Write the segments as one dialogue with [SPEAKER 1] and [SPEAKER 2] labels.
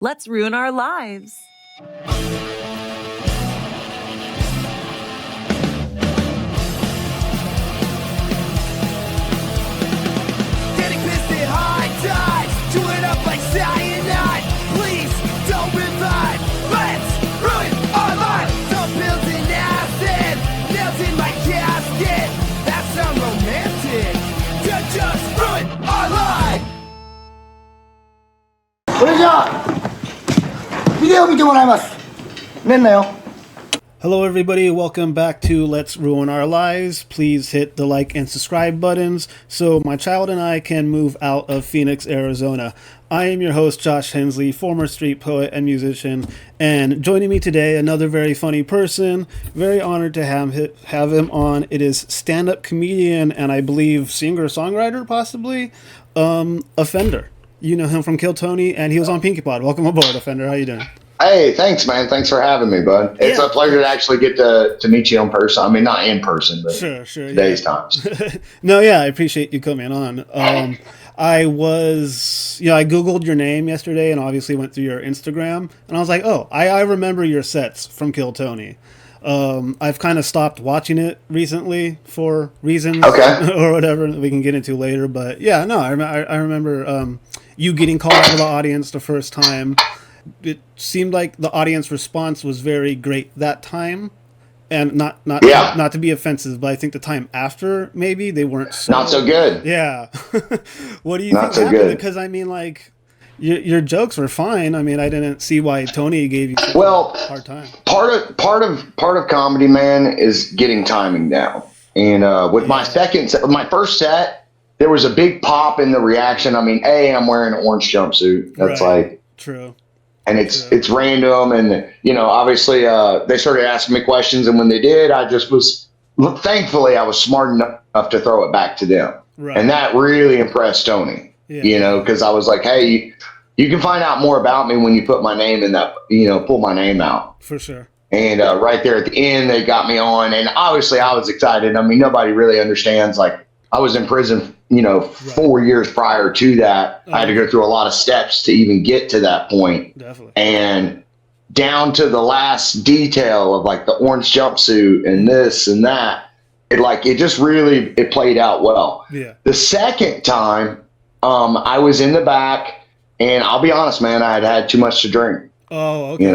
[SPEAKER 1] Let's ruin our lives.
[SPEAKER 2] Getting pissed at high tides, chewing up like cyanide. Please don't revive. Let's ruin our lives. Some pills and acid, nails in my casket. That sounds romantic. To just ruin our lives.
[SPEAKER 3] それじゃあビデオ見てもらいます。寝んなよ。
[SPEAKER 4] Hello everybody, welcome back to Let's Ruin Our Lives. Please hit the like and subscribe buttons so my child and I can move out of Phoenix, Arizona. I am your host, Josh Hensley, former street poet and musician, and joining me today, another very funny person. Very honored to have him on. It is stand-up comedian and I believe singer-songwriter, possibly, Offender. You know him from KILLTONY, and he was on Pinky Pod. Welcome aboard, Offender. How you doing?
[SPEAKER 5] Hey, thanks, man. Thanks for having me, bud. It's a pleasure to actually get to meet you in person. I mean, not in person, but
[SPEAKER 4] sure,
[SPEAKER 5] today's times.
[SPEAKER 4] No, yeah, I appreciate you coming on. I Googled your name yesterday and obviously went through your Instagram, and I was like, oh, I remember your sets from KILLTONY. I've kind of stopped watching it recently for reasons or whatever that we can get into later. But yeah, no, I remember you getting called out of the audience the first time. It seemed like the audience response was very great that time, and not to be offensive, but I think the time after maybe they weren't
[SPEAKER 5] not so good.
[SPEAKER 4] Yeah. What do you think happened? Because I mean, like your jokes were fine. I mean, I didn't see why Tony gave you a hard time.
[SPEAKER 5] Part of comedy, man, is getting timing down. And with my first set, there was a big pop in the reaction. I mean, I'm wearing an orange jumpsuit. That's like
[SPEAKER 4] true.
[SPEAKER 5] And it's random, and obviously they started asking me questions, and when they did, I just was thankfully I was smart enough to throw it back to them, and that really impressed Tony. Because I was like, hey, you can find out more about me when you put my name in that, pull my name out
[SPEAKER 4] for sure. And
[SPEAKER 5] right there at the end, they got me on, and obviously I was excited. I mean, nobody really understands. Like, I was in prison, 4 years prior to that. I had to go through a lot of steps to even get to that point.
[SPEAKER 4] Definitely. And
[SPEAKER 5] down to the last detail of like the orange jumpsuit and this and that, it just really played out well.
[SPEAKER 4] Yeah.
[SPEAKER 5] The second time, I was in the back, and I'll be honest, man, I had had too much to drink.
[SPEAKER 4] Oh, okay.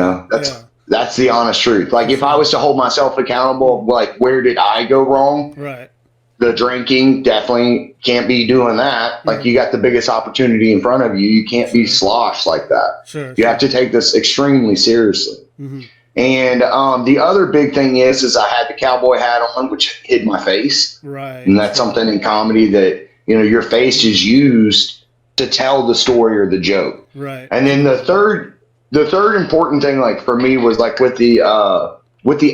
[SPEAKER 5] That's the honest truth. Like, if I was to hold myself accountable, like, where did I go wrong?
[SPEAKER 4] Right.
[SPEAKER 5] The drinking, definitely can't be doing that. Like, you got the biggest opportunity in front of you. You can't be sloshed like that.
[SPEAKER 4] Sure.
[SPEAKER 5] You have to take this extremely seriously.
[SPEAKER 4] Mm-hmm.
[SPEAKER 5] And the other big thing is I had the cowboy hat on, which hid my face.
[SPEAKER 4] Right.
[SPEAKER 5] And that's something in comedy that, your face is used to tell the story or the joke.
[SPEAKER 4] Right.
[SPEAKER 5] And then the third important thing, like, for me was like with the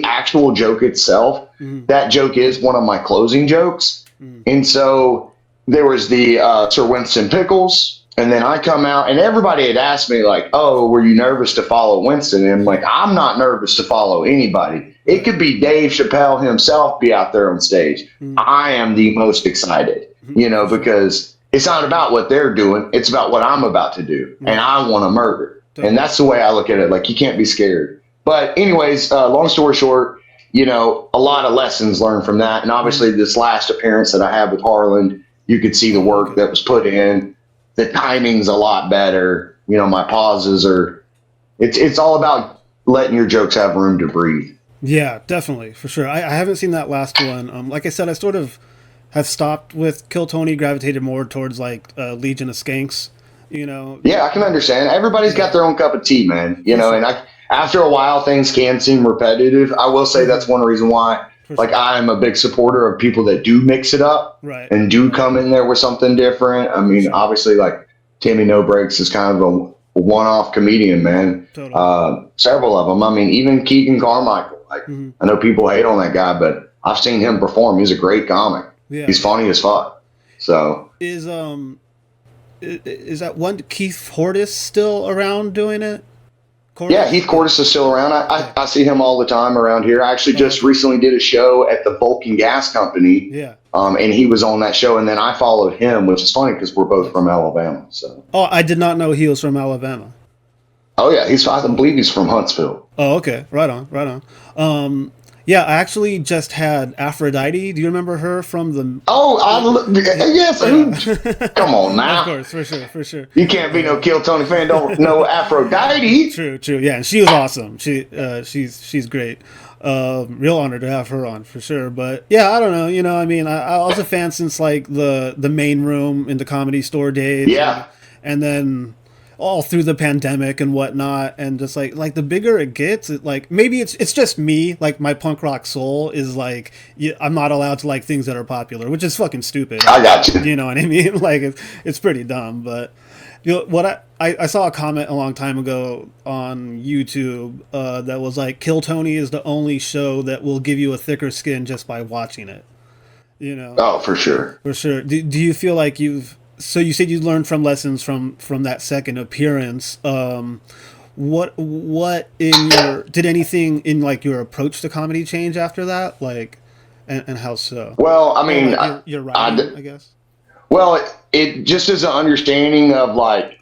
[SPEAKER 5] actual joke itself, that joke is one of my closing jokes. And so there was the Sir Winston Pickles, and then I come out, and everybody had asked me, like, oh, were you nervous to follow Winston? And I'm like, I'm not nervous to follow anybody. It could be Dave Chappelle himself be out there on stage. I am the most excited, because it's not about what they're doing. It's about what I'm about to do, and I want to murder. And that's the way I look at it. Like, you can't be scared. But anyways, long story short, a lot of lessons learned from that. And obviously this last appearance that I had with Harlan, you could see the work that was put in. The timing's a lot better. My pauses it's all about letting your jokes have room to breathe.
[SPEAKER 4] Yeah, definitely. For sure. I haven't seen that last one. Like I said, I sort of have stopped with KILLTONY, gravitated more towards like Legion of Skanks, Yeah,
[SPEAKER 5] I can understand. Everybody's got their own cup of tea, man. And after a while, things can seem repetitive. I will say that's one reason why, like, I'm a big supporter of people that do mix it up and do come in there with something different. I mean, obviously, like, Timmy No Breaks is kind of a one-off comedian, man.
[SPEAKER 4] Totally.
[SPEAKER 5] Several of them. I mean, even Keegan Carmichael. Like, I know people hate on that guy, but I've seen him perform. He's a great comic. Yeah. He's funny as fuck. So
[SPEAKER 4] is that one Keith Hortis still around doing it?
[SPEAKER 5] Cortis? Yeah, Heath Cortis is still around. I see him all the time around here. I actually just recently did a show at the Vulcan Gas Company.
[SPEAKER 4] Yeah.
[SPEAKER 5] And he was on that show, and then I followed him, which is funny because we're both from Alabama. So.
[SPEAKER 4] Oh, I did not know he was from Alabama.
[SPEAKER 5] Oh yeah, I believe he's from Huntsville.
[SPEAKER 4] Oh, okay. Right on. Right on. Yeah, I actually just had Aphrodite. Do you remember her from the?
[SPEAKER 5] Oh, yes. Come on now.
[SPEAKER 4] Of course, for sure.
[SPEAKER 5] You can't be no Kill Tony fan. Don't know Aphrodite.
[SPEAKER 4] True. Yeah, and she was awesome. She's great. Real honor to have her on for sure. But yeah, I don't know. You know, I mean, I was a fan since like the main room in the Comedy Store days.
[SPEAKER 5] Yeah.
[SPEAKER 4] And then all through the pandemic and whatnot, and just like the bigger it gets, like maybe it's just me, like my punk rock soul is like, I'm not allowed to like things that are popular, which is fucking stupid.
[SPEAKER 5] I got you.
[SPEAKER 4] You know what I mean? Like it's pretty dumb. But you know what, I saw a comment a long time ago on YouTube that was like, Kill Tony is the only show that will give you a thicker skin just by watching it. You know?
[SPEAKER 5] Oh, for sure.
[SPEAKER 4] For sure. Do you feel like so you said you learned from lessons from that second appearance. What did anything in like your approach to comedy change after that? Like, and how so?
[SPEAKER 5] Well, I mean,
[SPEAKER 4] like your writing, I guess.
[SPEAKER 5] Well, it just is an understanding of like,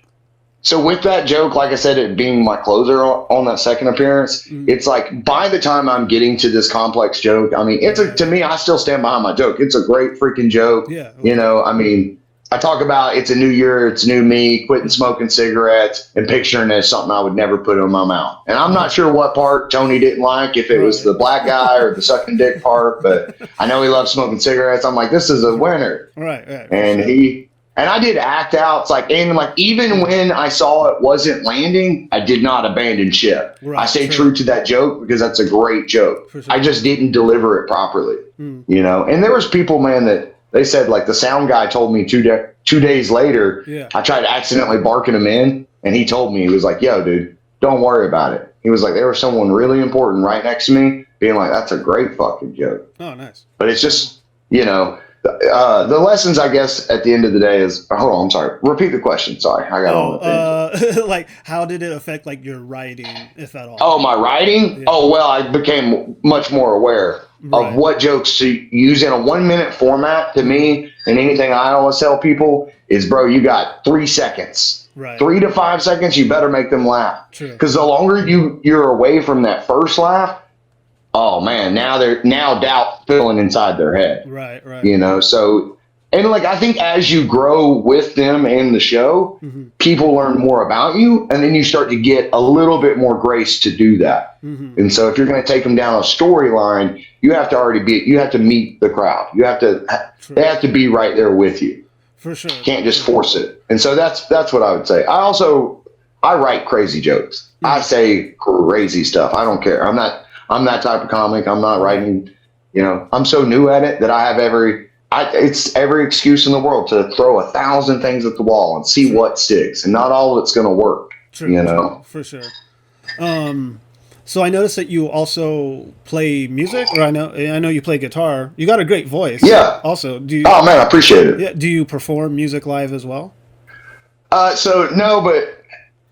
[SPEAKER 5] so with that joke, like I said, it being my closer on that second appearance, it's like by the time I'm getting to this complex joke, I mean, to me, I still stand behind my joke. It's a great freaking joke.
[SPEAKER 4] Yeah. Okay.
[SPEAKER 5] You know, I mean, I talk about it's a new year, it's new me, quitting smoking cigarettes and picturing it as something I would never put in my mouth. And I'm not sure what part Tony didn't like, if it was the black guy or the sucking dick part, but I know he loves smoking cigarettes. I'm like, this is a winner.
[SPEAKER 4] Right.
[SPEAKER 5] And I did act out. It's like, and like, even when I saw it wasn't landing, I did not abandon ship.
[SPEAKER 4] Right,
[SPEAKER 5] I stayed true to that joke because that's a great joke.
[SPEAKER 4] Sure.
[SPEAKER 5] I just didn't deliver it properly, you know? And there was people, man, that they said like the sound guy told me 2 days later, I tried accidentally barking him in. And he told me, he was like, yo, dude, don't worry about it. He was like, there was someone really important right next to me being like, that's a great fucking joke.
[SPEAKER 4] Oh, nice.
[SPEAKER 5] But it's just, you know, the lessons, I guess, at the end of the day is, hold on, I'm sorry. Repeat the question. Sorry. I got on the thing.
[SPEAKER 4] Like, how did it affect like your writing, if at all?
[SPEAKER 5] Oh, my writing? Yeah. Oh, well, I became much more aware of what jokes to use in a 1 minute format. To me, and anything I always tell people is, bro, you got 3 seconds. Right. 3 to 5 seconds, you better make them laugh. True. Because the longer you're away from that first laugh, oh man, now doubt filling inside their head. Right. You know, so, and like, I think as you grow with them in the show, people learn more about you, and then you start to get a little bit more grace to do that. And so if you're going to take them down a storyline, you have to meet the crowd. They have to be right there with you. For sure. Can't just force it. And so that's what I would say. I write crazy jokes. I say crazy stuff. I don't care. I'm that type of comic. I'm not writing, you know, I'm so new at it that I have it's every excuse in the world to throw 1,000 things at the wall and see what sticks, and not all of it's going to work. True, you know,
[SPEAKER 4] for sure. So I noticed that you also play music, or I know you play guitar. You got a great voice.
[SPEAKER 5] Yeah.
[SPEAKER 4] Also,
[SPEAKER 5] oh man, I appreciate it.
[SPEAKER 4] Yeah. Do you perform music live as well?
[SPEAKER 5] So no, but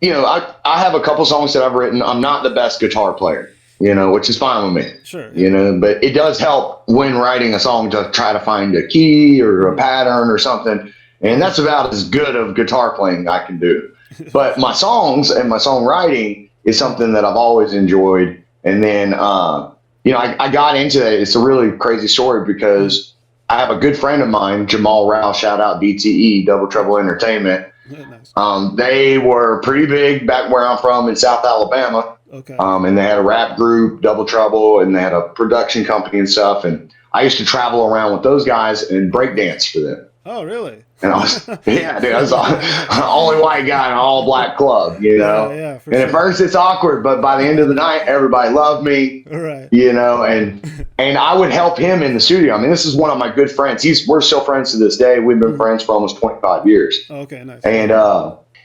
[SPEAKER 5] you know, I have a couple songs that I've written. I'm not the best guitar player, you know, which is fine with me. Sure. You know, but it does help when writing a song to try to find a key or a pattern or something. And that's about as good of guitar playing I can do. But my songs and my songwriting is something that I've always enjoyed. And then, you know, I got into it. It's a really crazy story because I have a good friend of mine, Jamal Rao, shout out DTE, Double Trouble Entertainment. Yeah, nice. They were pretty big back where I'm from in South Alabama. Okay. And they had a rap group, Double Trouble, and they had a production company and stuff. And I used to travel around with those guys and break dance for them.
[SPEAKER 4] Oh, really?
[SPEAKER 5] And I was, yeah, dude, I was the only white guy in an all black club, you know? Yeah, and sure. At first it's awkward, but by the end of the night, everybody loved me, right? You know, and I would help him in the studio. I mean, this is one of my good friends. We're still friends to this day. We've been friends for almost 25 years. Okay, nice. And,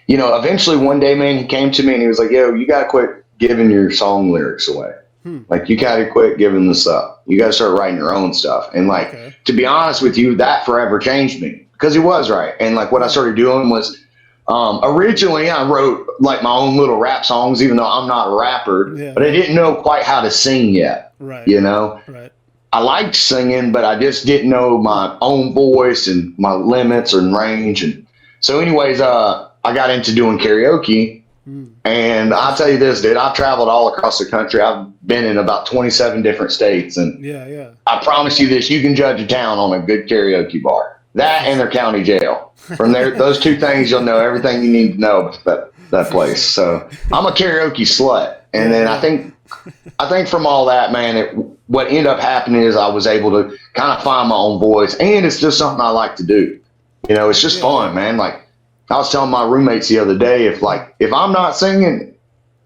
[SPEAKER 5] you know, eventually one day, man, he came to me and he was like, yo, you got to quit giving your song lyrics away. Like, you got to quit giving the stuff. You got to start writing your own stuff. And like, to be honest with you, that forever changed me because he was right. And like what I started doing was, originally I wrote like my own little rap songs, even though I'm not a rapper, but I didn't know quite how to sing yet. Right. You know, I liked singing, but I just didn't know my own voice and my limits and range. And so anyways, I got into doing karaoke. And I'll tell you this, dude, I've traveled all across the country. I've been in about 27 different states. And I promise you this, you can judge a town on a good karaoke bar. That and their county jail. From there, those two things, you'll know everything you need to know about that place. So I'm a karaoke slut. And then I think from all that, man, what ended up happening is I was able to kind of find my own voice. And it's just something I like to do. You know, it's just fun, man. Like, I was telling my roommates the other day, if I'm not singing,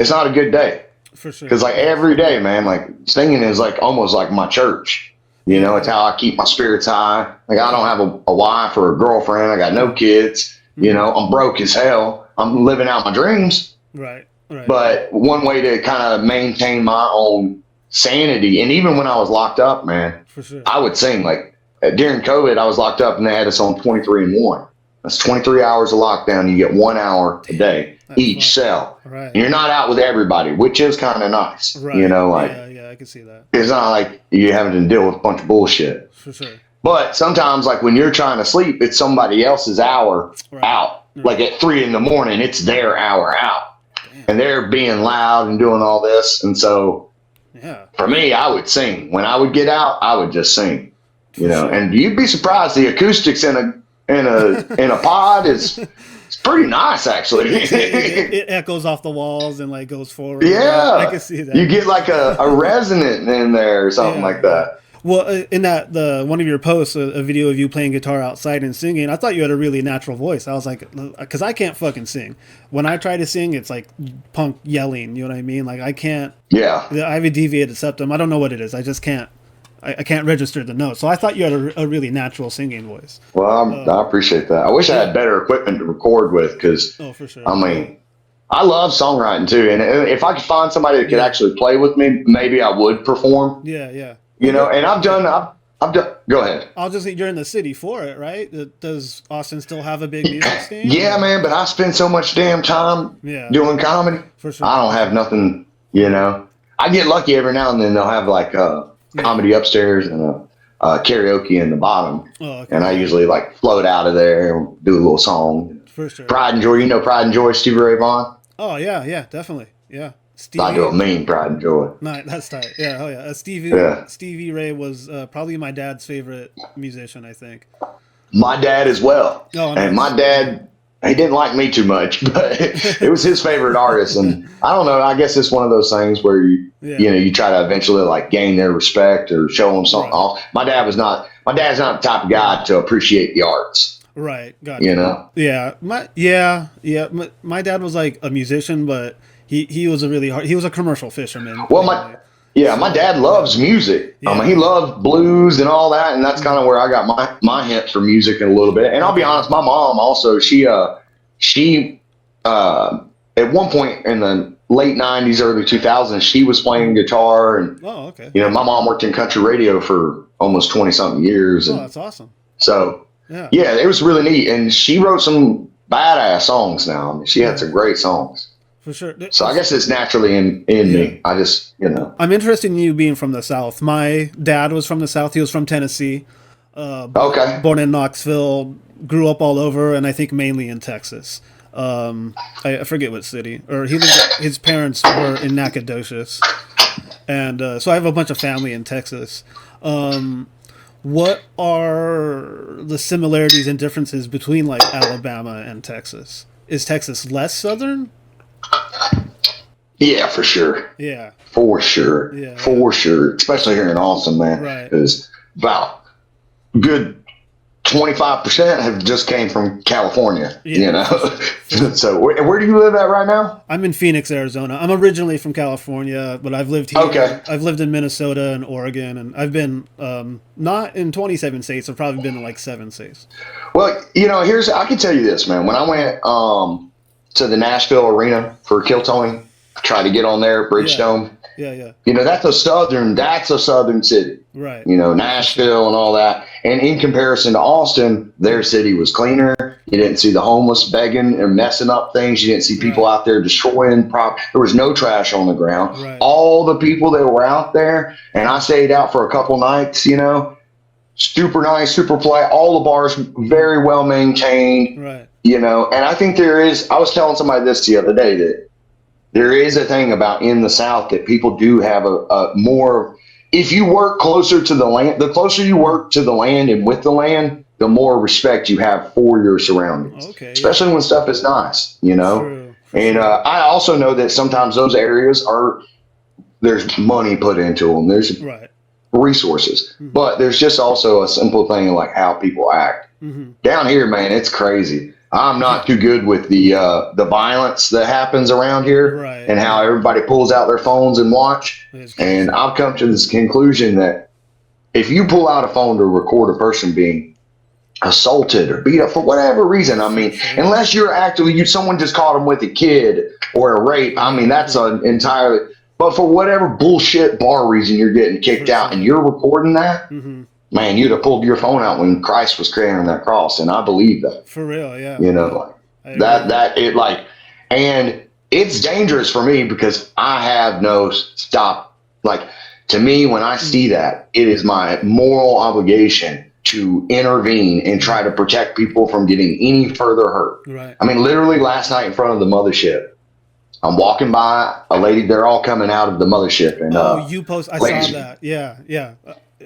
[SPEAKER 5] it's not a good day.
[SPEAKER 4] For sure.
[SPEAKER 5] Because like every day, man, like singing is like almost like my church. You know, it's how I keep my spirits high. Like I don't have a wife or a girlfriend. I got no kids. You know, I'm broke as hell. I'm living out my dreams.
[SPEAKER 4] Right.
[SPEAKER 5] But one way to kind of maintain my own sanity, and even when I was locked up, man,
[SPEAKER 4] for sure,
[SPEAKER 5] I would sing. Like during COVID, I was locked up and they had us on 23-1. That's 23 hours of lockdown. You get 1 hour a day each cell.
[SPEAKER 4] Right.
[SPEAKER 5] And you're not out with everybody, which is kind of nice.
[SPEAKER 4] Right.
[SPEAKER 5] You know, like
[SPEAKER 4] yeah, I can see that.
[SPEAKER 5] it's not like you're having to deal with a bunch of bullshit.
[SPEAKER 4] For sure.
[SPEAKER 5] But sometimes, like when you're trying to sleep, it's somebody else's hour out. Like at 3 a.m, it's their hour out. Damn. And they're being loud and doing all this. And so for me, I would sing. When I would get out, I would just sing. You know, and you'd be surprised the acoustics in a pod is it's pretty nice actually.
[SPEAKER 4] it echoes off the walls and like goes forward.
[SPEAKER 5] Yeah,
[SPEAKER 4] I can see that.
[SPEAKER 5] You get like a resonant in there or something like that.
[SPEAKER 4] Well, in that one of your posts, a video of you playing guitar outside and singing, I thought you had a really natural voice. I was like, because I can't fucking sing. When I try to sing, it's like punk yelling. You know what I mean? Like I can't. Yeah. I have a deviated septum. I don't know what it is. I just can't. I can't register the notes. So I thought you had a really natural singing voice.
[SPEAKER 5] Well, I appreciate that. I wish I had better equipment to record with because,
[SPEAKER 4] for sure.
[SPEAKER 5] I mean, I love songwriting too. And if I could find somebody that could actually play with me, maybe I would perform.
[SPEAKER 4] Yeah.
[SPEAKER 5] You know, and I've done, go ahead.
[SPEAKER 4] I'll just think you're in the city for it, right? Does Austin still have a big music scene?
[SPEAKER 5] Yeah, man, but I spend so much damn time doing comedy.
[SPEAKER 4] For sure.
[SPEAKER 5] I don't have nothing, you know. I get lucky every now and then they'll have like comedy upstairs and karaoke in the bottom.
[SPEAKER 4] Oh, okay.
[SPEAKER 5] And I usually like float out of there and do a little song.
[SPEAKER 4] For sure.
[SPEAKER 5] Pride and Joy, you know Pride and Joy, Stevie Ray Vaughan?
[SPEAKER 4] Oh, yeah, definitely. Yeah.
[SPEAKER 5] Stevie, I do a mean Pride and Joy.
[SPEAKER 4] No, that's tight. Yeah, oh yeah. Stevie Ray was probably my dad's favorite musician, I think.
[SPEAKER 5] My dad as well.
[SPEAKER 4] Oh, nice.
[SPEAKER 5] And my dad, he didn't like me too much, but it was his favorite artist. And I don't know, I guess it's one of those things where you try to eventually like gain their respect or show them something off. My dad's not the type of guy to appreciate the arts.
[SPEAKER 4] Right. Gotcha.
[SPEAKER 5] You know?
[SPEAKER 4] Yeah. My dad was like a musician, but he was he was a commercial fisherman.
[SPEAKER 5] Well, my dad loves music.
[SPEAKER 4] Yeah.
[SPEAKER 5] I mean, he loved blues and all that, and that's kind of where I got my hint for music in a little bit. And I'll be honest, my mom also, she at one point in the late 90s, early 2000s, she was playing guitar. And, you know, my mom worked in country radio for almost 20-something years. And
[SPEAKER 4] that's awesome.
[SPEAKER 5] So, yeah, it was really neat. And she wrote some badass songs now. I mean, she had some great songs.
[SPEAKER 4] For sure.
[SPEAKER 5] So I guess it's naturally in me. I just, you know.
[SPEAKER 4] I'm interested in you being from the South. My dad was from the South. He was from Tennessee. Born in Knoxville, grew up all over, and I think mainly in Texas. I forget what city. Or his parents were in Nacogdoches. And so I have a bunch of family in Texas. What are the similarities and differences between like Alabama and Texas? Is Texas less Southern?
[SPEAKER 5] Yeah, for sure.
[SPEAKER 4] Yeah.
[SPEAKER 5] For sure.
[SPEAKER 4] Yeah.
[SPEAKER 5] For sure. Especially here in Austin, man.
[SPEAKER 4] Right.
[SPEAKER 5] Because about good 25% have just came from California, you know? So where do you live at right now?
[SPEAKER 4] I'm in Phoenix, Arizona. I'm originally from California, but I've lived here.
[SPEAKER 5] Okay.
[SPEAKER 4] I've lived in Minnesota and Oregon, and I've been not in 27 states. I've probably been in like 7 states.
[SPEAKER 5] Well, you know, I can tell you this, man. When I went to the Nashville arena for KILLTONY, tried to get on there, Bridgestone.
[SPEAKER 4] Yeah.
[SPEAKER 5] You know, that's a southern city.
[SPEAKER 4] Right.
[SPEAKER 5] You know, Nashville and all that. And in comparison to Austin, their city was cleaner. You didn't see the homeless begging and messing up things. You didn't see people out there destroying property. There was no trash on the ground.
[SPEAKER 4] Right.
[SPEAKER 5] All the people that were out there, and I stayed out for a couple nights, you know, super nice, super polite. All the bars very well maintained.
[SPEAKER 4] Right.
[SPEAKER 5] You know, and I think I was telling somebody this the other day, that there is a thing about in the South that people do have a more, if you work closer to the land, the closer you work to the land and with the land, the more respect you have for your surroundings. Okay, especially when stuff is nice, you know. True. And I also know that sometimes those areas there's money put into them. There's resources, but there's just also a simple thing like how people act. Down here, man, it's crazy. I'm not too good with the violence that happens around here, and how everybody pulls out their phones and watch. And I've come to this conclusion that if you pull out a phone to record a person being assaulted or beat up for whatever reason, I mean, unless you're actually someone just caught them with a kid or a rape, I mean, that's an entirely. But for whatever bullshit bar reason you're getting kicked out and you're recording that, man, you'd have pulled your phone out when Christ was carrying that cross, and I believe that.
[SPEAKER 4] For real, yeah.
[SPEAKER 5] You know, and it's dangerous for me because I have no stop. Like, to me, when I see that, it is my moral obligation to intervene and try to protect people from getting any further hurt. Right. I mean, literally last night in front of the mothership, I'm walking by a lady. They're all coming out of the mothership, and
[SPEAKER 4] I saw that.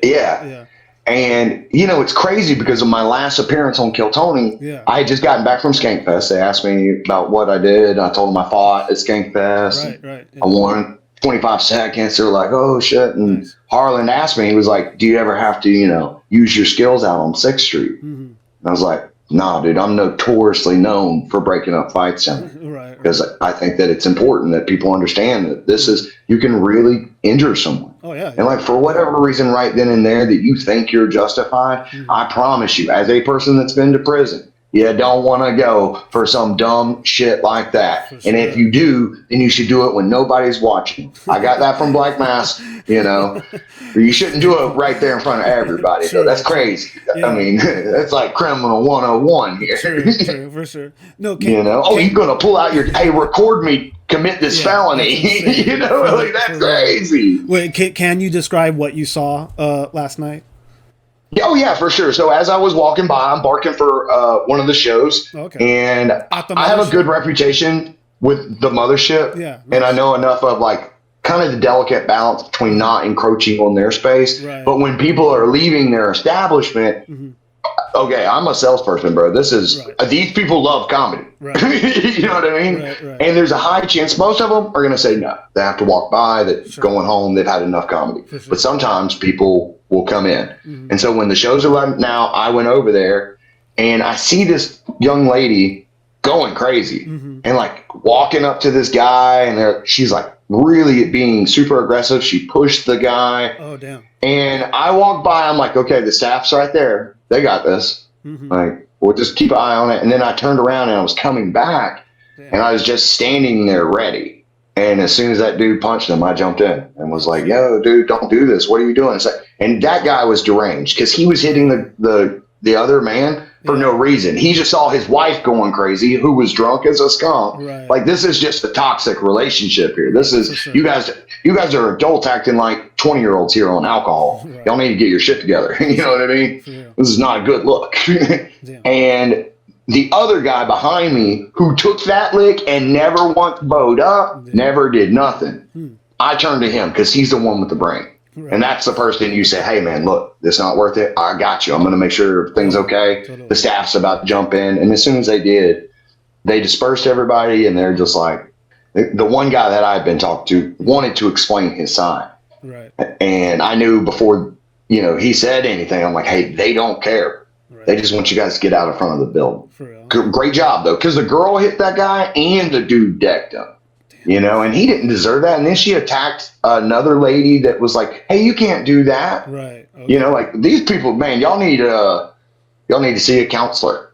[SPEAKER 4] Yeah.
[SPEAKER 5] And you know, it's crazy because of my last appearance on KILLTONY. I had just gotten back from Skankfest. They asked me about what I did. I told them I fought at Skankfest. Right. Yeah. I won 25 seconds. They're like, "Oh shit!" And Harlan asked me. He was like, "Do you ever have to, use your skills out on 6th Street?" And I was like, "Nah, dude. I'm notoriously known for breaking up fights down there." Because I think that it's important that people understand that this is, you can really injure someone. Oh, yeah. And like, for whatever reason right then and there that you think you're justified, I promise you, as a person that's been to prison, you don't want to go for some dumb shit like that. Sure. And if you do, then you should do it when nobody's watching. I got that from Black Mass, You shouldn't do it right there in front of everybody. Sure. So that's crazy. Yeah. I mean, that's like criminal 101 here.
[SPEAKER 4] True, for sure. No,
[SPEAKER 5] you're going to pull out hey, record me commit this felony. Like, that's crazy.
[SPEAKER 4] Wait, can you describe what you saw last night?
[SPEAKER 5] Oh, yeah, for sure. So as I was walking by, I'm barking for one of the shows. Okay. And I have a good reputation with the mothership. Yeah. And I know enough of like kind of the delicate balance between not encroaching on their space. Right. But when people are leaving their establishment, okay, I'm a salesperson, bro. This is these people love comedy. Right. You know what I mean? Right. And there's a high chance most of them are going to say no. They have to walk by. That going home, they've had enough comedy. Sure. But sometimes people will come in. And so when the shows are running now, I went over there and I see this young lady going crazy and like walking up to this guy, and she's like really being super aggressive. She pushed the guy. Oh, damn. And I walked by, I'm like, okay, the staff's right there. They got this. Like, we'll just keep an eye on it. And then I turned around and I was coming back and I was just standing there ready. And as soon as that dude punched him, I jumped in and was like, "Yo, dude, don't do this. What are you doing?" And that guy was deranged because he was hitting the other man for no reason. He just saw his wife going crazy, who was drunk as a skunk. Right. Like, this is just a toxic relationship here. This is you guys are adults acting like 20-year-olds here on alcohol. Right. Y'all need to get your shit together. You know what I mean? This is not a good look. And the other guy behind me who took that lick and never once bowed up, never did nothing. I turned to him because he's the one with the brain. Right. And that's the person you say, "Hey, man, look, this not worth it. I got you. I'm going to make sure everything's okay." Totally. The staff's about to jump in. And as soon as they did, they dispersed everybody. And they're just like, the one guy that I had been talking to wanted to explain his side. Right. And I knew before, he said anything, I'm like, "Hey, they don't care. Right. They just want you guys to get out in front of the building." Great job, though, because the girl hit that guy and the dude decked him. And he didn't deserve that. And then she attacked another lady that was like, "Hey, you can't do that." Right. Okay. Like, these people, man, y'all need to see a counselor.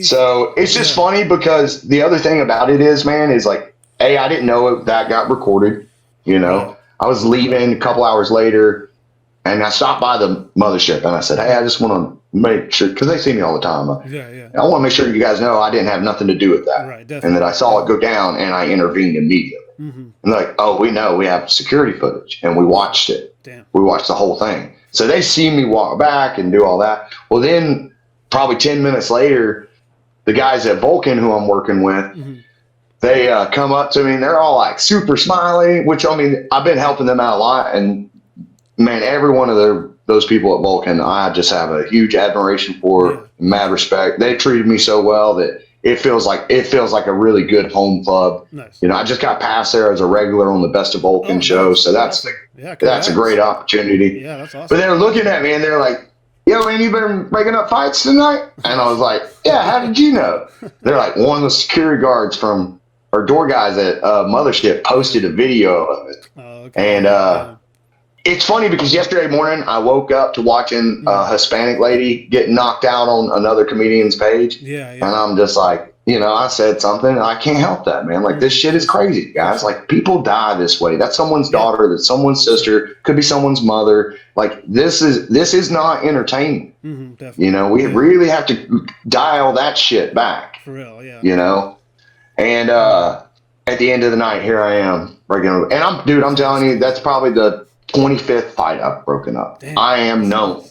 [SPEAKER 5] So it's just funny because the other thing about it is, man, is like, hey, I didn't know that got recorded. I was leaving a couple hours later. And I stopped by the mothership and I said, "Hey, I just want to make sure," because they see me all the time. I want to make sure you guys know I didn't have nothing to do with that. Right, and that I saw it go down and I intervened immediately. And they're like, "Oh, we know. We have security footage." And we watched it. Damn. We watched the whole thing. So they see me walk back and do all that. Well, then probably 10 minutes later, the guys at Vulcan who I'm working with, they come up to me and they're all like super smiley, which I mean, I've been helping them out a lot. And man, every one of those people at Vulcan, I just have a huge admiration for, mad respect. They treated me so well that it feels like a really good home club.
[SPEAKER 4] Nice.
[SPEAKER 5] You know, I just got passed there as a regular on the Best of Vulcan show. So that's a great opportunity.
[SPEAKER 4] Yeah, that's awesome.
[SPEAKER 5] But they're looking at me and they're like, yo, man, you been breaking up fights tonight? And I was like, yeah, how did you know? They're like, one of the security guards from, or door guys at Mothership posted a video of it. And it's funny because yesterday morning I woke up to watching a Hispanic lady get knocked out on another comedian's page. And I'm just like, you know, I said something and I can't help that, man. Like, this shit is crazy, guys. Like, people die this way. That's someone's daughter, that's someone's sister, could be someone's mother. Like, this is not entertainment. You know, we really have to dial that shit back.
[SPEAKER 4] For real, yeah.
[SPEAKER 5] You know? And at the end of the night, here I am breaking up. And I'm telling you, that's probably the 25th fight I've broken up.
[SPEAKER 4] Damn.
[SPEAKER 5] I am known.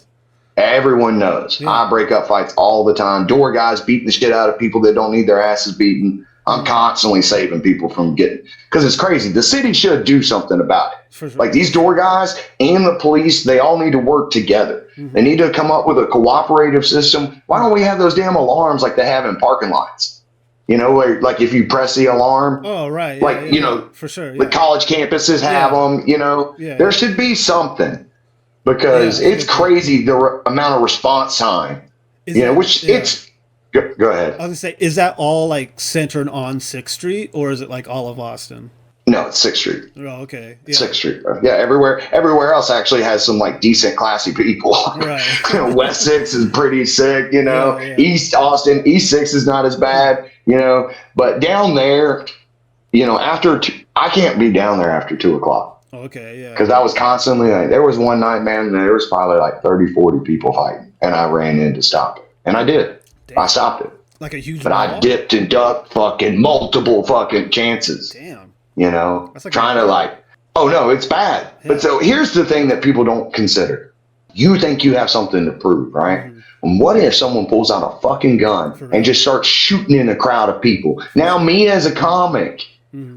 [SPEAKER 5] Everyone knows. I break up fights all the time. Door guys beating the shit out of people that don't need their asses beaten. I'm constantly saving people from getting, because it's crazy. The city should do something about it.
[SPEAKER 4] For sure.
[SPEAKER 5] Like, these door guys and the police, they all need to work together. They need to come up with a cooperative system. Why don't we have those damn alarms like they have in parking lots? You know, where, like, if you press the alarm.
[SPEAKER 4] Oh, right.
[SPEAKER 5] Like, you know,
[SPEAKER 4] for sure.
[SPEAKER 5] the college campuses have them, you know. There should be something, because it's crazy the amount of response time. It's. Go ahead.
[SPEAKER 4] I was going to say, is that all, like, centered on 6th Street, or is it, like, all of Austin?
[SPEAKER 5] No, it's 6th Street.
[SPEAKER 4] Oh, okay.
[SPEAKER 5] 6th Street, bro. Yeah, everywhere else actually has some, like, decent, classy people.
[SPEAKER 4] Right.
[SPEAKER 5] You know, West 6 is pretty sick, you know. East Austin, East 6 is not as bad, you know. But down there, you know, I can't be down there after 2 o'clock.
[SPEAKER 4] Okay, yeah.
[SPEAKER 5] Because I was constantly, like, there was one night, man, there was probably like 30, 40 people fighting. And I ran in to stop it. And I did. Damn. I stopped it.
[SPEAKER 4] Like a huge
[SPEAKER 5] But I dipped and ducked fucking multiple fucking chances.
[SPEAKER 4] Damn.
[SPEAKER 5] You know,
[SPEAKER 4] like
[SPEAKER 5] trying to like, oh no, it's bad. Yeah. But so here's the thing that people don't consider. You think you have something to prove, right? And what if someone pulls out a fucking gun and just starts shooting in a crowd of people? Now, me as a comic,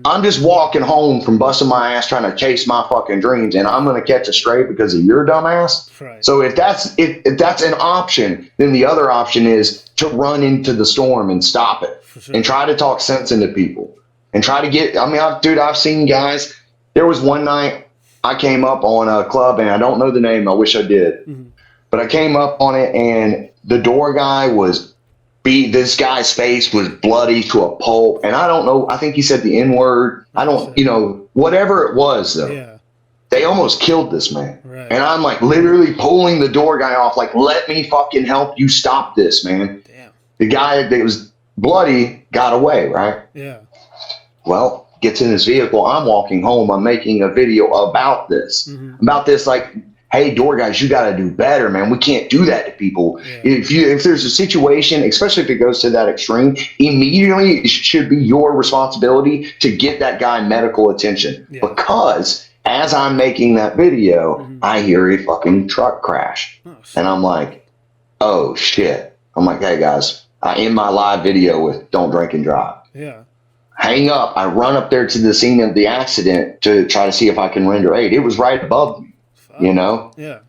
[SPEAKER 5] I'm just walking home from busting my ass trying to chase my fucking dreams, and I'm going to catch a stray because of your dumbass.
[SPEAKER 4] Right.
[SPEAKER 5] So if that's an option, then the other option is to run into the storm and stop it and try to talk sense into people. And try to get, I mean, I've seen guys. There was one night I came up on a club, and I don't know the name. I wish I did. But I came up on it, and the door guy was beat. This guy's face was bloody to a pulp. And I don't know. I think he said the N-word. I don't, you know, whatever it was, though.
[SPEAKER 4] Yeah.
[SPEAKER 5] They almost killed this man.
[SPEAKER 4] Right.
[SPEAKER 5] And I'm like literally pulling the door guy off, like, let me fucking help you stop this, man.
[SPEAKER 4] Damn.
[SPEAKER 5] The guy that was bloody got away, right?
[SPEAKER 4] Yeah.
[SPEAKER 5] Well, gets in his vehicle. I'm walking home. I'm making a video about this. Like, hey, door guys, you got to do better, man. We can't do that to people. Yeah. If there's a situation, especially if it goes to that extreme, immediately it should be your responsibility to get that guy medical attention. Yeah. Because as I'm making that video, I hear a fucking truck crash. And I'm like, oh, shit. I'm like, hey, guys, I end my live video with don't drink and drive.
[SPEAKER 4] Yeah.
[SPEAKER 5] Hang up. I run up there to the scene of the accident to try to see if I can render aid. It was right above me, you know?
[SPEAKER 4] Yeah.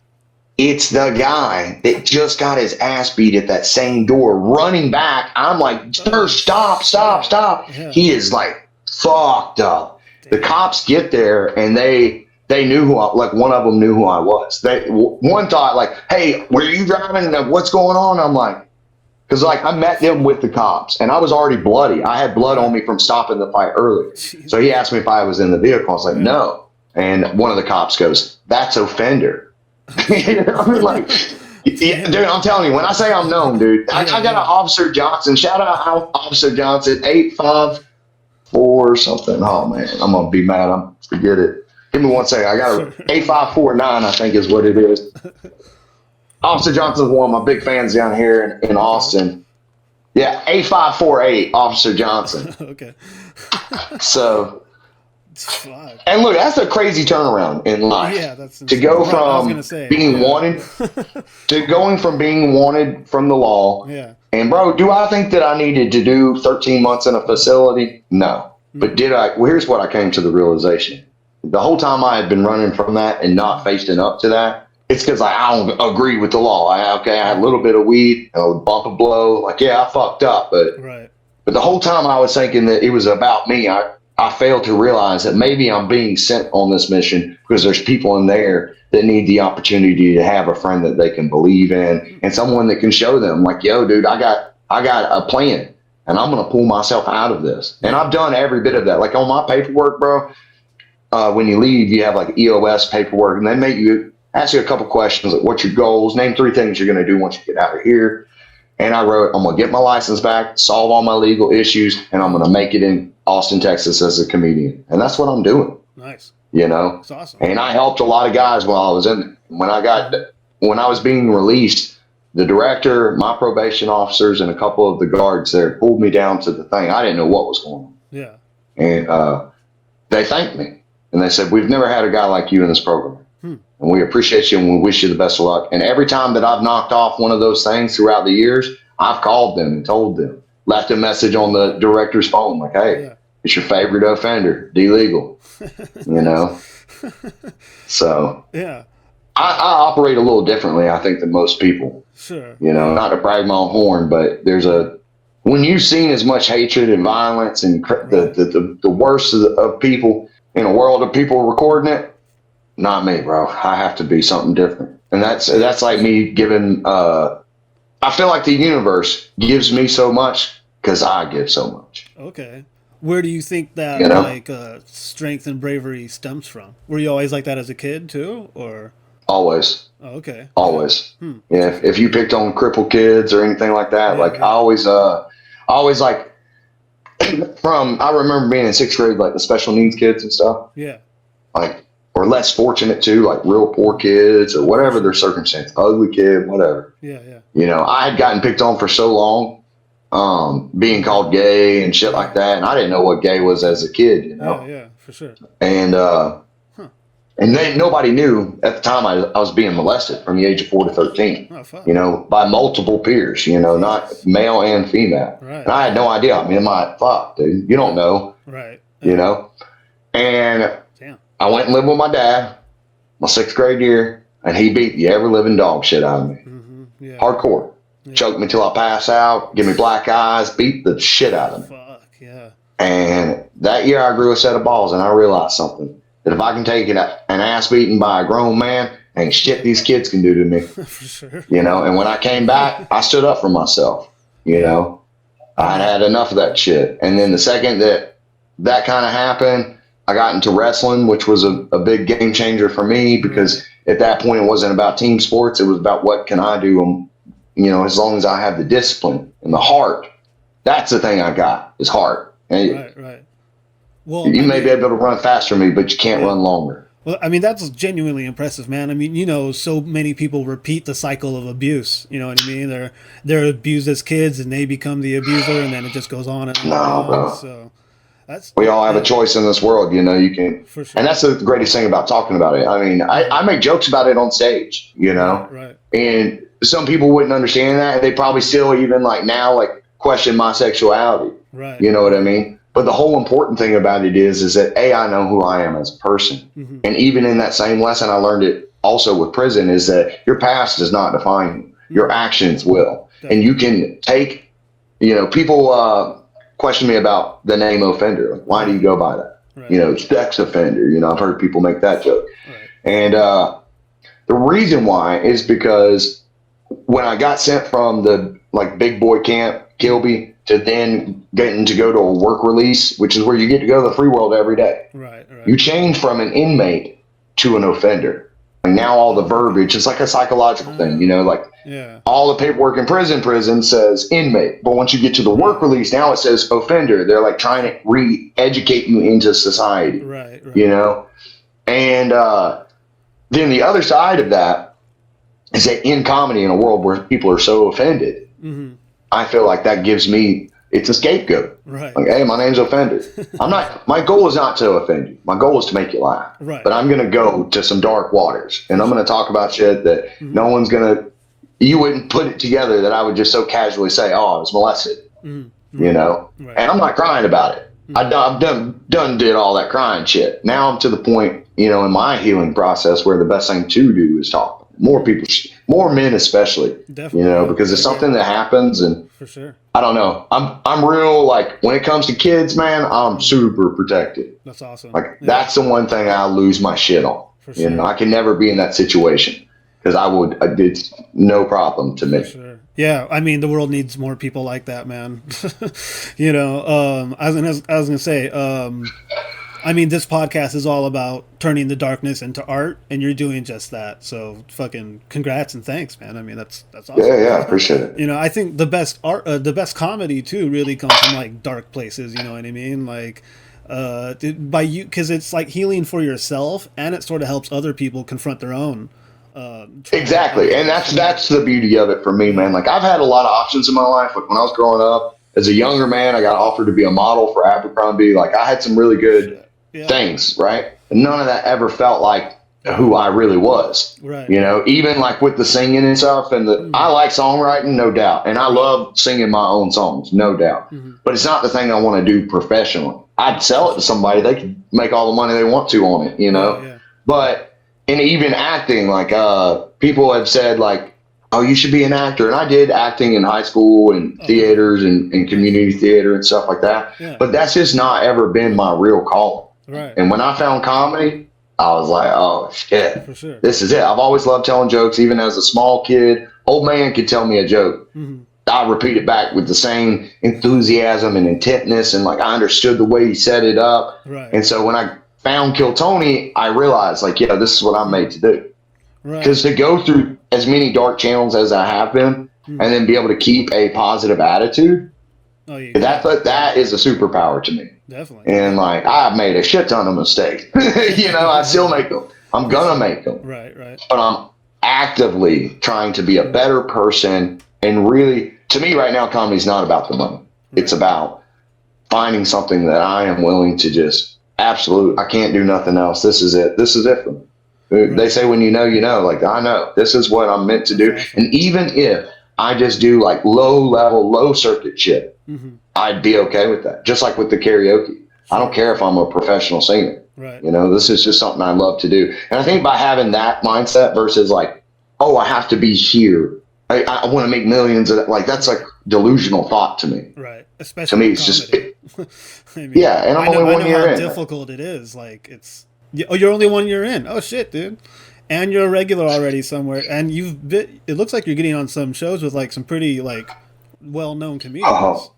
[SPEAKER 5] It's the guy that just got his ass beat at that same door running back. I'm like, sir, stop. Yeah. He is like fucked up. Damn. The cops get there and they knew who like one of them knew who I was. One thought like, hey, were you driving? What's going on? I'm like, because, like, I met them with the cops, and I was already bloody. I had blood on me from stopping the fight earlier. Jeez. So he asked me if I was in the vehicle. I was like, no. And one of the cops goes, that's offender. You know, I mean, like, yeah, dude, I'm telling you, when I say I'm known, dude, I got an Officer Johnson. Shout out Officer Johnson, 854 something. Oh, man, I'm going to be mad. Forget it. Give me 1 second. I got 8549, I think is what it is. Officer Johnson's one of my big fans down here in Austin. Yeah, 8548, Officer Johnson.
[SPEAKER 4] Okay.
[SPEAKER 5] So,
[SPEAKER 4] Fuck.
[SPEAKER 5] And look, that's a crazy turnaround in life.
[SPEAKER 4] Yeah, that's
[SPEAKER 5] to go
[SPEAKER 4] right, I was
[SPEAKER 5] from
[SPEAKER 4] gonna say,
[SPEAKER 5] being
[SPEAKER 4] yeah.
[SPEAKER 5] wanted to going from being wanted from the law.
[SPEAKER 4] Yeah.
[SPEAKER 5] And bro, do I think that I needed to do 13 months in a facility? No. But did I? Well, here's what I came to the realization. The whole time I had been running from that and not facing up to that, it's because I don't agree with the law. I had a little bit of weed, a bump of blow. Like, yeah, I fucked up.
[SPEAKER 4] Right.
[SPEAKER 5] But the whole time I was thinking that it was about me. I failed to realize that maybe I'm being sent on this mission because there's people in there that need the opportunity to have a friend that they can believe in and someone that can show them like, yo, dude, I got a plan and I'm going to pull myself out of this. And I've done every bit of that. Like on my paperwork, bro, when you leave, you have like EOS paperwork and they make you ask you a couple questions. Like, what's your goals? Name 3 things you're going to do once you get out of here. And I wrote, I'm going to get my license back, solve all my legal issues, and I'm going to make it in Austin, Texas as a comedian. And that's what I'm doing.
[SPEAKER 4] Nice.
[SPEAKER 5] You know?
[SPEAKER 4] That's awesome.
[SPEAKER 5] And I helped a lot of guys while I was in there. When I was being released, the director, my probation officers, and a couple of the guards there pulled me down to the thing. I didn't know what was going on.
[SPEAKER 4] Yeah.
[SPEAKER 5] And they thanked me. And they said, we've never had a guy like you in this program. And we appreciate you and we wish you the best of luck. And every time that I've knocked off one of those things throughout the years, I've called them and told them, left a message on the director's phone, like, hey, it's your favorite offender, Delegal, you know? So
[SPEAKER 4] yeah,
[SPEAKER 5] I operate a little differently, I think, than most people.
[SPEAKER 4] Sure.
[SPEAKER 5] You know, not to brag my own horn, but when you've seen as much hatred and violence and the worst of people in a world of people recording it, not me, bro. I have to be something different. And that's like me giving, I feel like the universe gives me so much because I give so much.
[SPEAKER 4] Okay. Where do you think that strength and bravery stems from? Were you always like that as a kid too, or?
[SPEAKER 5] Always.
[SPEAKER 4] Oh, okay.
[SPEAKER 5] Always. Yeah. If you picked on crippled kids or anything like that, I always like I remember being in 6th grade, like the special needs kids and stuff.
[SPEAKER 4] Yeah.
[SPEAKER 5] Like, or less fortunate too, like real poor kids or whatever their circumstance, ugly kid, whatever.
[SPEAKER 4] Yeah, yeah.
[SPEAKER 5] You know, I had gotten picked on for so long, being called gay and shit like that, and I didn't know what gay was as a kid, you know.
[SPEAKER 4] Yeah, for sure.
[SPEAKER 5] And then nobody knew at the time I was being molested from the age of 4 to 13.
[SPEAKER 4] Oh, fuck.
[SPEAKER 5] You know, by multiple peers, you know, not male and female.
[SPEAKER 4] Right.
[SPEAKER 5] And I had no idea. I mean, fuck, dude, you don't know.
[SPEAKER 4] Right.
[SPEAKER 5] You know, and I went and lived with my dad my 6th grade year, and he beat the ever living dog shit out of me.
[SPEAKER 4] Yeah.
[SPEAKER 5] Hardcore. Yeah. Choked me till I pass out, give me black eyes, beat the shit out of me.
[SPEAKER 4] Fuck, yeah.
[SPEAKER 5] And that year I grew a set of balls, and I realized something. That if I can take an ass beating by a grown man, ain't shit these kids can do to me.
[SPEAKER 4] For sure.
[SPEAKER 5] You know, and when I came back, I stood up for myself. You know, I had enough of that shit. And then the second that kind of happened, I got into wrestling, which was a big game changer for me because at that point it wasn't about team sports. It was about what can I do, you know, as long as I have the discipline and the heart. That's the thing I got is heart. And
[SPEAKER 4] right. Well,
[SPEAKER 5] you may be able to run faster than me, but you can't run longer.
[SPEAKER 4] Well, I mean, that's genuinely impressive, man. I mean, you know, so many people repeat the cycle of abuse. You know what I mean? They're abused as kids and they become the abuser and then it just goes on and on.
[SPEAKER 5] Bro.
[SPEAKER 4] So
[SPEAKER 5] we all have a choice in this world, you know, you can,
[SPEAKER 4] for sure.
[SPEAKER 5] And that's the greatest thing about talking about it. I mean, I make jokes about it on stage, you know,
[SPEAKER 4] right.
[SPEAKER 5] And some people wouldn't understand that. And they probably still even like now, like question my sexuality,
[SPEAKER 4] right?
[SPEAKER 5] You know what I mean? But the whole important thing about it is that I know who I am as a person. And even in that same lesson, I learned it also with prison is that your past does not define you. Your actions will. Definitely. And you can take, you know, people, question me about the name offender. Like, why do you go by that? Right. You know, sex offender. You know, I've heard people make that joke. Right. And the reason why is because when I got sent from the like big boy camp, Kilby, to then getting to go to a work release, which is where you get to go to the free world every day. Right. You change from an inmate to an offender. And now all the verbiage, it's like a psychological thing, you know, like all the paperwork in prison says inmate. But once you get to the work release, now it says offender. They're like trying to re-educate you into society, right. You know? And then the other side of that is that in comedy, in a world where people are so offended, I feel like that gives me, it's a scapegoat.
[SPEAKER 4] Right.
[SPEAKER 5] Like, hey, my name's Offender. My goal is not to offend you. My goal is to make you laugh.
[SPEAKER 4] Right.
[SPEAKER 5] But I'm going to go to some dark waters, and I'm going to talk about shit that no one's going to, you wouldn't put it together that I would just so casually say, oh, I was molested, you know?
[SPEAKER 4] Right.
[SPEAKER 5] And I'm not crying about it. I've done did all that crying shit. Now I'm to the point, you know, in my healing process where the best thing to do is talk. More people, more men especially,
[SPEAKER 4] Definitely.
[SPEAKER 5] you know, because it's something that happens, and
[SPEAKER 4] For sure.
[SPEAKER 5] I don't know. I'm real, like, when it comes to kids, man, I'm super protected.
[SPEAKER 4] That's awesome.
[SPEAKER 5] Like, that's the one thing I lose my shit on.
[SPEAKER 4] For
[SPEAKER 5] You know,
[SPEAKER 4] sure.
[SPEAKER 5] I can never be in that situation because it's no problem to me.
[SPEAKER 4] Sure. Yeah, I mean, the world needs more people like that, man. You know, I was gonna say, I mean, this podcast is all about turning the darkness into art, and you're doing just that. So, fucking congrats and thanks, man. I mean, that's awesome.
[SPEAKER 5] Yeah, I appreciate it.
[SPEAKER 4] You know, I think the best art, the best comedy too, really comes from like dark places. You know what I mean? Like, by you, because it's like healing for yourself, and it sort of helps other people confront their own.
[SPEAKER 5] Exactly, and that's the beauty of it for me, man. Like, I've had a lot of options in my life. Like, when I was growing up, as a younger man, I got offered to be a model for Abercrombie. Like, I had some really good things, right? And none of that ever felt like who I really was.
[SPEAKER 4] Right.
[SPEAKER 5] You know, even like with the singing and stuff, and I like songwriting, no doubt, and I love singing my own songs, no doubt. But it's not the thing I want to do professionally. I'd sell it to somebody; they could make all the money they want to on it, you know.
[SPEAKER 4] Yeah.
[SPEAKER 5] But and even acting, like people have said, like, oh, you should be an actor, and I did acting in high school and theaters and community theater and stuff like that.
[SPEAKER 4] Yeah.
[SPEAKER 5] But that's just not ever been my real calling.
[SPEAKER 4] Right.
[SPEAKER 5] And when I found comedy, I was like, oh, shit,
[SPEAKER 4] For sure.
[SPEAKER 5] this is it. I've always loved telling jokes, even as a small kid. Old man could tell me a joke. I repeat it back with the same enthusiasm and intentness, and like I understood the way he set it up.
[SPEAKER 4] Right.
[SPEAKER 5] And so when I found Kiltony, I realized, like, yeah, this is what I'm made to do.
[SPEAKER 4] Right.
[SPEAKER 5] Because to go through as many dark channels as I have been, and then be able to keep a positive attitude, that is a superpower to me.
[SPEAKER 4] Definitely.
[SPEAKER 5] And like, I've made a shit ton of mistakes. You know, I still make them. I'm gonna make them.
[SPEAKER 4] Right.
[SPEAKER 5] But I'm actively trying to be a better person. And really, to me right now, comedy's not about the money. It's about finding something that I am willing to just I can't do nothing else. This is it. This is it for me. They say when you know, like, I know this is what I'm meant to do. And even if I just do like low circuit shit, I'd be okay with that. Just like with the karaoke. I don't care if I'm a professional singer.
[SPEAKER 4] Right.
[SPEAKER 5] You know, this is just something I love to do. And I think by having that mindset versus like, oh, I have to be here. I want to make millions of that. Like, that's like delusional thought to me.
[SPEAKER 4] Right. Especially
[SPEAKER 5] to me,
[SPEAKER 4] with
[SPEAKER 5] it's
[SPEAKER 4] comedy.
[SPEAKER 5] just,
[SPEAKER 4] I mean,
[SPEAKER 5] and I'm only 1 year
[SPEAKER 4] how
[SPEAKER 5] in.
[SPEAKER 4] difficult it is. Like, it's, oh, you're only 1 year in. Oh shit, dude. And you're a regular already somewhere. And it looks like you're getting on some shows with like some pretty like well-known comedians.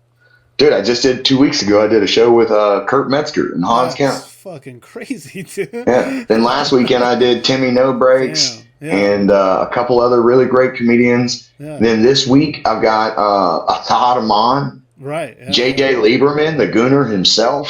[SPEAKER 5] Dude, I just did 2 weeks ago. I did a show with Kurt Metzger in Hans County.
[SPEAKER 4] Fucking crazy, dude.
[SPEAKER 5] Yeah. Then last weekend I did Timmy No Breaks and a couple other really great comedians.
[SPEAKER 4] Yeah.
[SPEAKER 5] Then this week I've got Ahad Aman,
[SPEAKER 4] right? Yeah.
[SPEAKER 5] JJ Lieberman, the Gooner himself.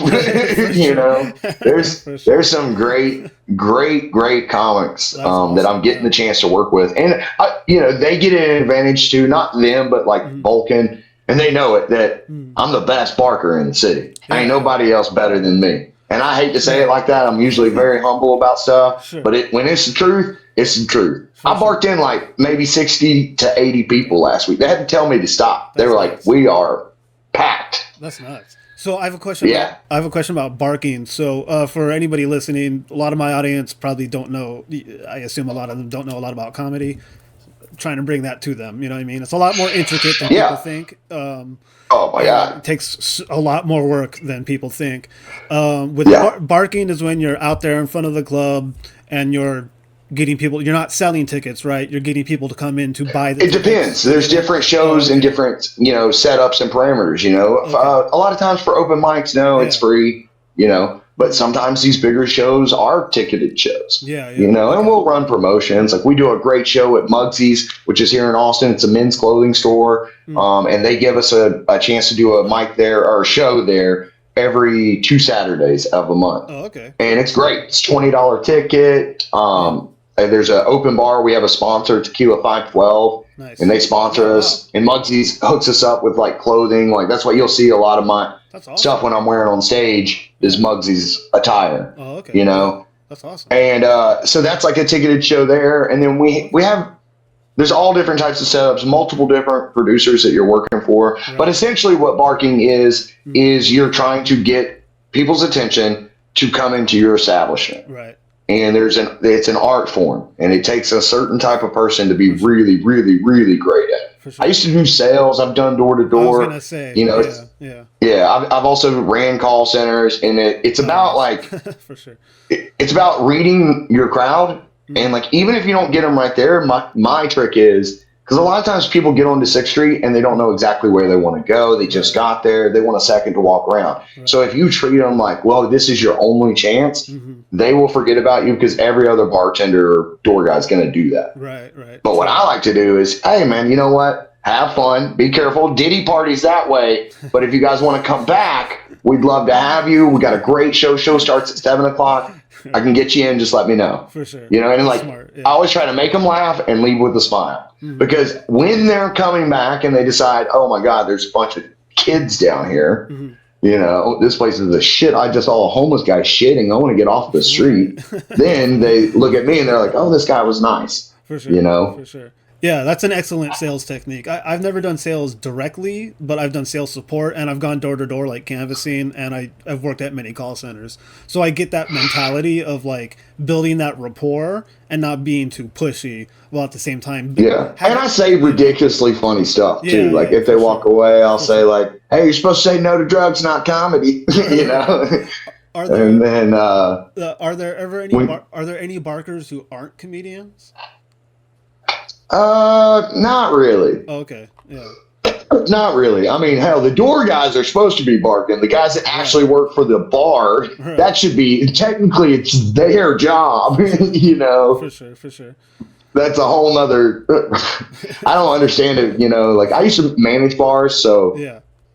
[SPEAKER 5] You know, there's some great comics
[SPEAKER 4] awesome.
[SPEAKER 5] that I'm getting the chance to work with, and you know, they get an advantage too. Not them, but like Vulcan. And they know it, that I'm the best barker in the city. Ain't nobody else better than me. And I hate to say it like that. I'm usually very humble about stuff. But when it's the truth, it's the truth. I barked in like maybe 60 to 80 people last week. They had to tell me to stop. They were like, we are packed.
[SPEAKER 4] That's nuts. So I have a question. I have a question about barking. So for anybody listening, a lot of my audience probably don't know. I assume a lot of them don't know a lot about comedy. Trying to bring that to them, you know what I mean? It's a lot more intricate than people think.
[SPEAKER 5] Oh my God.
[SPEAKER 4] It takes a lot more work than people think. Barking is when you're out there in front of the club and you're getting people, you're not selling tickets, right? You're getting people to come in to buy the tickets.
[SPEAKER 5] Depends. There's different shows and different, you know, setups and parameters, you know. A lot of times for open mics, it's free, you know. But sometimes these bigger shows are ticketed shows, you know, and we'll run promotions. Like we do a great show at Mugsy's, which is here in Austin. It's a men's clothing store. And they give us a chance to do a mic there or a show there every 2 Saturdays of a month.
[SPEAKER 4] Oh, okay.
[SPEAKER 5] And it's great. It's $20 ticket. And there's an open bar. We have a sponsor, Tequila 512.
[SPEAKER 4] Nice.
[SPEAKER 5] And they sponsor us. And Muggsy's hooks us up with like clothing. Like that's why you'll see a lot of my stuff when I'm wearing on stage is Muggsy's attire.
[SPEAKER 4] Oh, okay.
[SPEAKER 5] You know?
[SPEAKER 4] That's awesome.
[SPEAKER 5] And so that's like a ticketed show there. And then we have, there's all different types of setups, multiple different producers that you're working for. Right. But essentially what barking is you're trying to get people's attention to come into your establishment.
[SPEAKER 4] Right.
[SPEAKER 5] And it's an art form, and it takes a certain type of person to be really, really, really great at it. Sure. I used to do sales. I've done door to door.
[SPEAKER 4] I was gonna say,
[SPEAKER 5] I've also ran call centers, and it's about like
[SPEAKER 4] for sure.
[SPEAKER 5] It's about reading your crowd, and like even if you don't get them right there, my trick is because a lot of times people get onto 6th Street and they don't know exactly where they want to go. They just got there. They want a second to walk around. Right. So if you treat them like, well, this is your only chance, they will forget about you because every other bartender or door guy is going to do that.
[SPEAKER 4] Right, right.
[SPEAKER 5] But what I like to do is, hey, man, you know what? Have fun. Be careful. Diddy parties that way. But if you guys want to come back, we'd love to have you. We got a great show. Show starts at 7 o'clock. I can get you in. Just let me know.
[SPEAKER 4] For sure.
[SPEAKER 5] You know, and like I always try to make them laugh and leave with a smile. Because when they're coming back and they decide, oh my God, there's a bunch of kids down here. You know, this place is the shit. I just saw a homeless guy shitting. I want to get off the street. Then they look at me and they're like, oh, this guy was nice.
[SPEAKER 4] For sure.
[SPEAKER 5] You know?
[SPEAKER 4] For sure. Yeah, that's an excellent sales technique. I've never done sales directly, but I've done sales support, and I've gone door to door like canvassing, and I've worked at many call centers. So I get that mentality of like building that rapport and not being too pushy, while at the same time.
[SPEAKER 5] Yeah, and I say ridiculously funny stuff too. Like if they walk away, I'll say like, "Hey, you're supposed to say no to drugs, not comedy." You know.
[SPEAKER 4] Are there,
[SPEAKER 5] and then
[SPEAKER 4] are there ever any barkers who aren't comedians?
[SPEAKER 5] Not really.
[SPEAKER 4] Oh, okay. Yeah.
[SPEAKER 5] Not really. I mean, hell, the door guys are supposed to be barking. The guys that actually work for the bar, that should be, technically, it's their job, you know?
[SPEAKER 4] For sure, for sure.
[SPEAKER 5] That's a whole nother, I don't understand it, you know? Like, I used to manage bars, so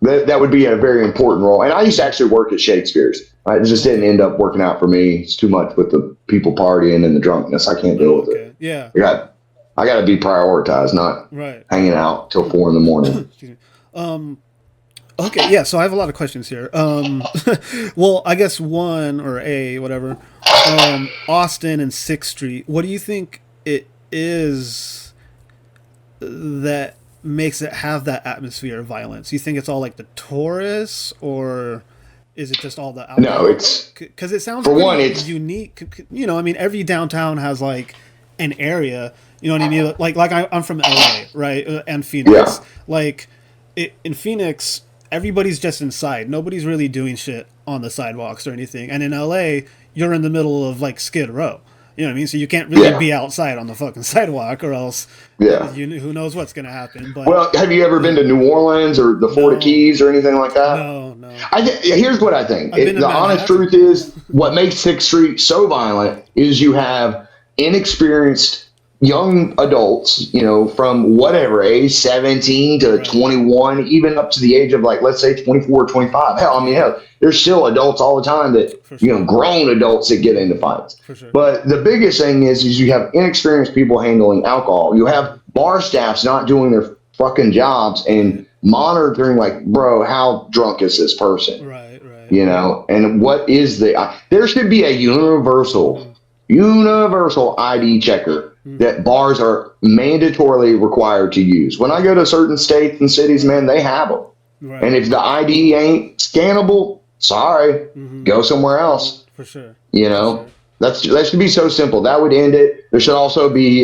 [SPEAKER 5] that would be a very important role. And I used to actually work at Shakespeare's. It just didn't end up working out for me. It's too much with the people partying and the drunkenness. I can't deal with it.
[SPEAKER 4] Yeah.
[SPEAKER 5] I got to be prioritized, not hanging out till 4 in the morning.
[SPEAKER 4] Okay, yeah, so I have a lot of questions here. Well, I guess whatever. Austin and 6th Street, what do you think it is that makes it have that atmosphere of violence? You think it's all like the tourists, or is it just all the alcohol?
[SPEAKER 5] No, it's...
[SPEAKER 4] Because it sounds
[SPEAKER 5] it's
[SPEAKER 4] unique. You know, I mean, every downtown has like an area... You know what I mean? Like I'm from LA, right? And Phoenix. Yeah. Like in Phoenix, everybody's just inside. Nobody's really doing shit on the sidewalks or anything. And in LA, you're in the middle of like Skid Row. You know what I mean? So you can't really be outside on the fucking sidewalk, or else who knows what's going to happen. But
[SPEAKER 5] well, have you ever been to New Orleans or the Florida Keys or anything like that?
[SPEAKER 4] No.
[SPEAKER 5] Here's what I think. The honest truth is, what makes 6th Street so violent is you have inexperienced young adults, you know, from whatever age, 17 to 21, even up to the age of like, let's say 24 or 25. Hell, there's still adults all the time that, you know, grown adults that get into fights. But the biggest thing is you have inexperienced people handling alcohol. You have bar staffs not doing their fucking jobs and monitoring like, bro, how drunk is this person?
[SPEAKER 4] Right.
[SPEAKER 5] You know, and what is there should be a universal ID checker that bars are mandatorily required to use. When I go to certain states and cities, man, they have them. Right. And if the ID ain't scannable, sorry, go somewhere else.
[SPEAKER 4] For sure.
[SPEAKER 5] You know, that should be so simple. That would end it. There should also be,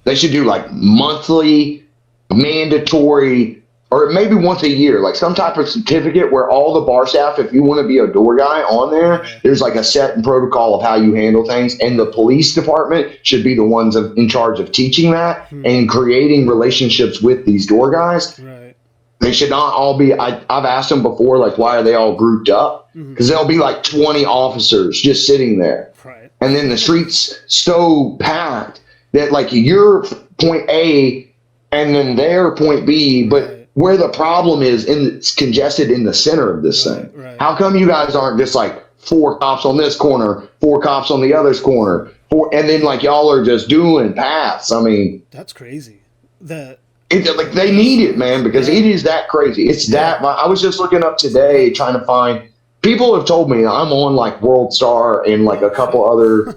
[SPEAKER 5] they should do like monthly mandatory, or maybe once a year, like some type of certificate where all the bar staff, if you want to be a door guy on there, there's like a set protocol of how you handle things. And the police department should be the ones in charge of teaching that and creating relationships with these door guys.
[SPEAKER 4] Right.
[SPEAKER 5] They should not all be, I've asked them before, like, why are they all grouped up? Because there'll be like 20 officers just sitting there.
[SPEAKER 4] Right.
[SPEAKER 5] And then the street's so packed that like you're point A and then they're point B, but where the problem is, it's congested in the center of this thing.
[SPEAKER 4] Right.
[SPEAKER 5] How come you guys aren't just like 4 cops on this corner, 4 cops on the other's corner, and then like y'all are just doing paths? I mean,
[SPEAKER 4] that's crazy.
[SPEAKER 5] Like they need it, man, because it is that crazy. It's that. I was just looking up today trying to find. People have told me I'm on like World Star and like a couple other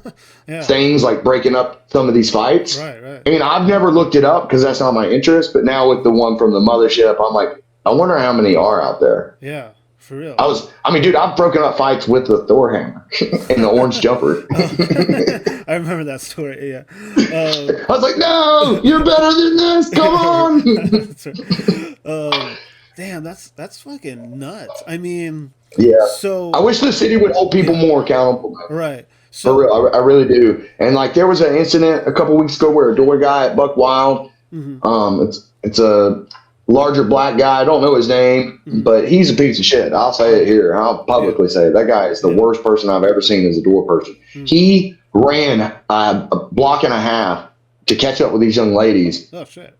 [SPEAKER 5] things, like breaking up some of these fights.
[SPEAKER 4] Right.
[SPEAKER 5] I mean, I've never looked it up because that's not my interest. But now with the one from the Mothership, I'm like, I wonder how many are out there.
[SPEAKER 4] Yeah, for real.
[SPEAKER 5] I mean, dude, I've broken up fights with the Thor hammer and the orange jumper.
[SPEAKER 4] I remember that story. Yeah.
[SPEAKER 5] I was like, no, you're better than this. Come on.
[SPEAKER 4] Damn, that's fucking nuts. I mean,
[SPEAKER 5] yeah.
[SPEAKER 4] So
[SPEAKER 5] I wish the city would hold people more accountable. Man.
[SPEAKER 4] Right. So,
[SPEAKER 5] for real, I really do. And like, there was an incident a couple weeks ago where a door guy at Buck Wild, it's a larger black guy. I don't know his name, but he's a piece of shit. I'll say it here. I'll publicly say it. That guy is the worst person I've ever seen as a door person. He ran a block and a half to catch up with these young ladies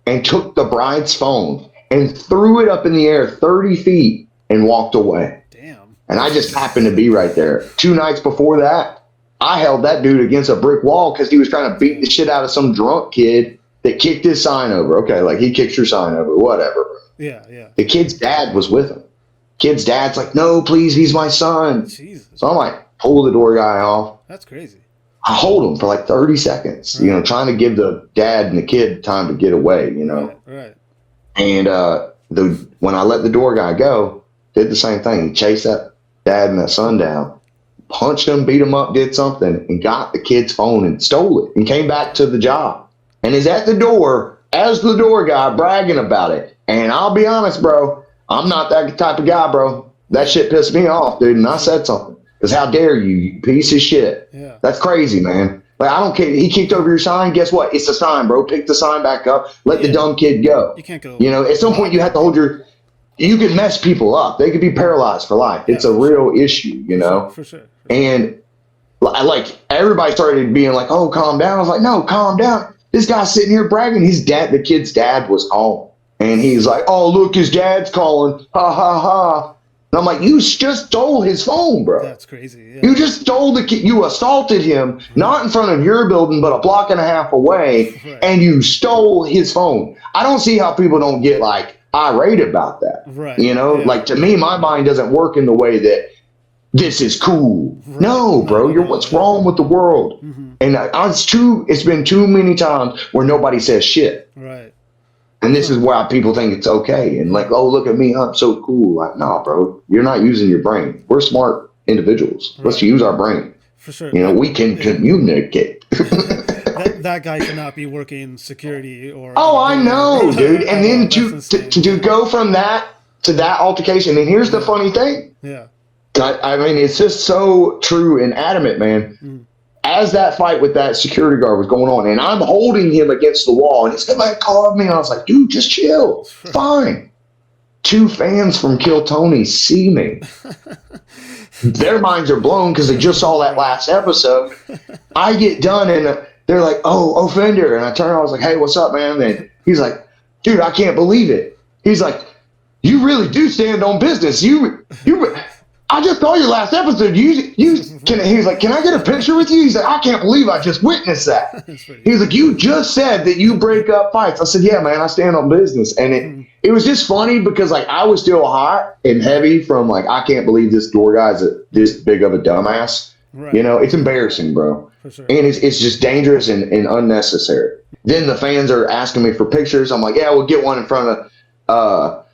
[SPEAKER 5] and took the bride's phone and threw it up in the air 30 feet and walked away.
[SPEAKER 4] Damn.
[SPEAKER 5] And I just happened to be right there. 2 nights before that, I held that dude against a brick wall because he was trying to beat the shit out of some drunk kid that kicked his sign over. Okay, like he kicked your sign over, whatever.
[SPEAKER 4] Yeah.
[SPEAKER 5] The kid's dad was with him. Kid's dad's like, no, please, he's my son.
[SPEAKER 4] Jesus.
[SPEAKER 5] So I'm like, pull the door guy off.
[SPEAKER 4] That's crazy.
[SPEAKER 5] I hold him for like 30 seconds, trying to give the dad and the kid time to get away,
[SPEAKER 4] Right.
[SPEAKER 5] And when I let the door guy go, did the same thing. He chased that dad and that son down, punched him, beat him up, did something, and got the kid's phone and stole it and came back to the job. And is at the door as the door guy bragging about it. And I'll be honest, bro, I'm not that type of guy, bro. That shit pissed me off, dude. And I said something. Because how dare you, you piece of shit.
[SPEAKER 4] Yeah.
[SPEAKER 5] That's crazy, man. Like, I don't care. He kicked over your sign. Guess what? It's a sign, bro. Pick the sign back up. Let the dumb kid go.
[SPEAKER 4] You can't go.
[SPEAKER 5] At some point you have to hold you can mess people up. They could be paralyzed for life. It's a real issue,
[SPEAKER 4] For sure.
[SPEAKER 5] And like everybody started being like, oh, calm down. I was like, no, calm down. This guy's sitting here bragging. The kid's dad was home. And he's like, oh, look, his dad's calling. Ha, ha, ha. And I'm like, you just stole his phone, bro.
[SPEAKER 4] That's crazy. Yeah.
[SPEAKER 5] You just stole the kid. You assaulted him, not in front of your building, but a block and a half away, and you stole his phone. I don't see how people don't get like irate about that.
[SPEAKER 4] Right.
[SPEAKER 5] Like to me, my mind doesn't work in the way that this is cool. Right. No, bro, what's wrong with the world? And it's been too many times where nobody says shit.
[SPEAKER 4] Right.
[SPEAKER 5] And this is why people think it's okay. And like, oh, look at me, I'm so cool. Like, nah, bro, you're not using your brain. We're smart individuals. Right. Let's use our brain.
[SPEAKER 4] For sure.
[SPEAKER 5] We can communicate.
[SPEAKER 4] that guy should not be working security or.
[SPEAKER 5] Oh, I know, dude. And then to go from that to that altercation. And here's the funny thing.
[SPEAKER 4] Yeah.
[SPEAKER 5] I mean, it's just so true and adamant, man. As that fight with that security guard was going on, and I'm holding him against the wall, and he's like, called me, and I was like, dude, just chill. Fine. 2 fans from KILLTONY see me. Their minds are blown because they just saw that last episode. I get done, and they're like, oh, offender. And I turn around, I was like, hey, what's up, man? And he's like, dude, I can't believe it. He's like, you really do stand on business. I just saw your last episode. He's like, can I get a picture with you? He's like, I can't believe I just witnessed that. He's like, you just said that you break up fights. I said, yeah, man, I stand on business. And it was just funny because like I was still hot and heavy from like, I can't believe this door guy's this big of a dumbass. Right. It's embarrassing, bro. For sure. And it's just dangerous and unnecessary. Then the fans are asking me for pictures. I'm like, yeah, we'll get one in front of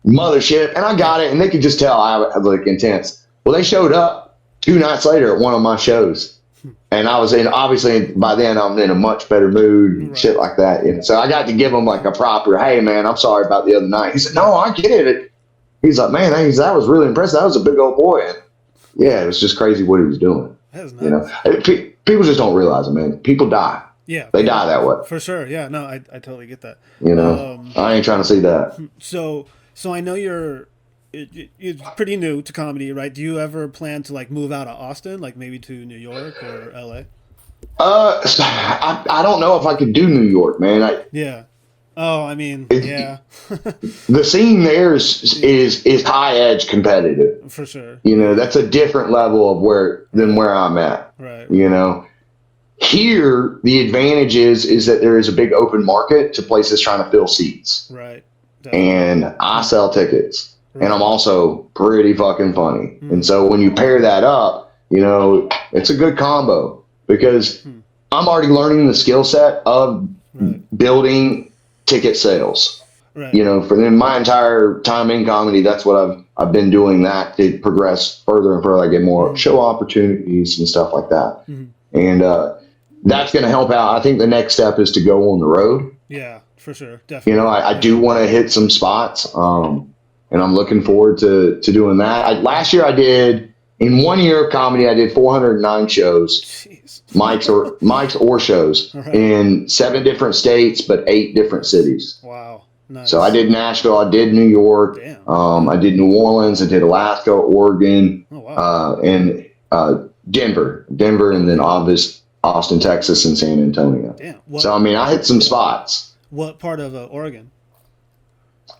[SPEAKER 5] Mothership, and I got it, and they could just tell I look intense. Well, they showed up 2 nights later at one of my shows, and I was obviously by then I'm in a much better mood, and shit like that. And so I got to give him like a proper, hey man, I'm sorry about the other night. He said, no, I get it. He's like, man, that was really impressive. That was a big old boy. And yeah, it was just crazy what he was doing.
[SPEAKER 4] That nice.
[SPEAKER 5] People just don't realize it, man. People die.
[SPEAKER 4] Yeah,
[SPEAKER 5] they die that way.
[SPEAKER 4] For sure. Yeah, no, I totally get that.
[SPEAKER 5] I ain't trying to see that.
[SPEAKER 4] So I know you're pretty new to comedy, right? Do you ever plan to like move out of Austin, like maybe to New York or LA?
[SPEAKER 5] I don't know if I could do New York, man.
[SPEAKER 4] Yeah. Oh, I mean, yeah.
[SPEAKER 5] The scene there is high edge competitive.
[SPEAKER 4] For sure.
[SPEAKER 5] That's a different level of than where I'm at.
[SPEAKER 4] Right.
[SPEAKER 5] here, the advantage is that there is a big open market to places trying to fill seats.
[SPEAKER 4] Right. Definitely.
[SPEAKER 5] And I sell tickets. Right. And I'm also pretty fucking funny. And so when you pair that up, you know, it's a good combo because I'm already learning the skill set of building ticket sales. Right. You know, for my entire time in comedy, that's what I've been doing, that to progress further and further. I get more show opportunities and stuff like that. And that's going to help out. I think the next step is to go on the road.
[SPEAKER 4] Yeah, for sure. Definitely.
[SPEAKER 5] You know, I do want to hit some spots. And I'm looking forward to doing that. Last year I did, in 1 year of comedy, I did 409 shows. Jeez. Mics or shows in 7 different states, but 8 different cities.
[SPEAKER 4] Wow. Nice.
[SPEAKER 5] So I did Nashville, I did New York, I did New Orleans, I did Alaska, Oregon, and Denver, and then Austin, Texas, and San Antonio. Damn. So I mean, I hit some spots.
[SPEAKER 4] What part of Oregon?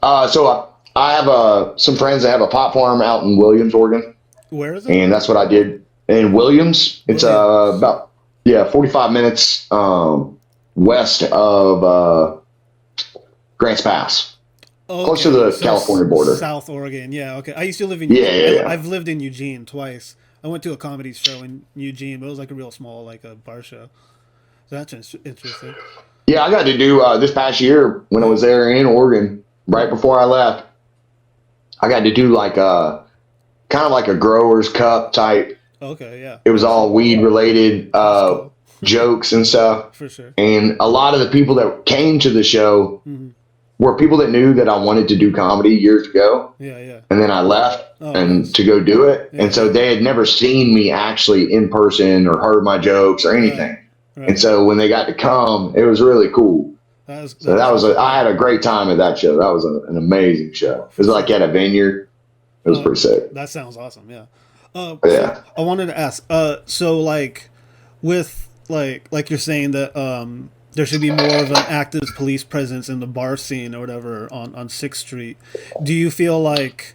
[SPEAKER 5] So I have some friends that have a pot farm out in Williams, Oregon.
[SPEAKER 4] Where is it?
[SPEAKER 5] And that's what I did in Williams. It's about 45 minutes west of Grants Pass. Okay. Close to the California border.
[SPEAKER 4] South Oregon, yeah, okay. I used to live in Eugene. Yeah. I've lived in Eugene twice. I went to a comedy show in Eugene, but it was like a real small, like a bar show. So that's interesting. Yeah,
[SPEAKER 5] I got to do this past year when I was there in Oregon, right before I left. I got to do like kind of like a Growers Cup type.
[SPEAKER 4] Okay, yeah.
[SPEAKER 5] It was all weed related jokes and stuff. For sure. And a lot of the people that came to the show were people that knew that I wanted to do comedy years ago. Yeah. And then I left to go do it. Yeah. And so they had never seen me actually in person or heard my jokes or anything. Right. And so when they got to come, it was really cool. I had a great time at that show. That was an amazing show. It was like at a vineyard. It was pretty sick.
[SPEAKER 4] That sounds awesome. Yeah. So I wanted to ask, so like with like you're saying that, there should be more of an active police presence in the bar scene or whatever on 6th Street. Do you feel like,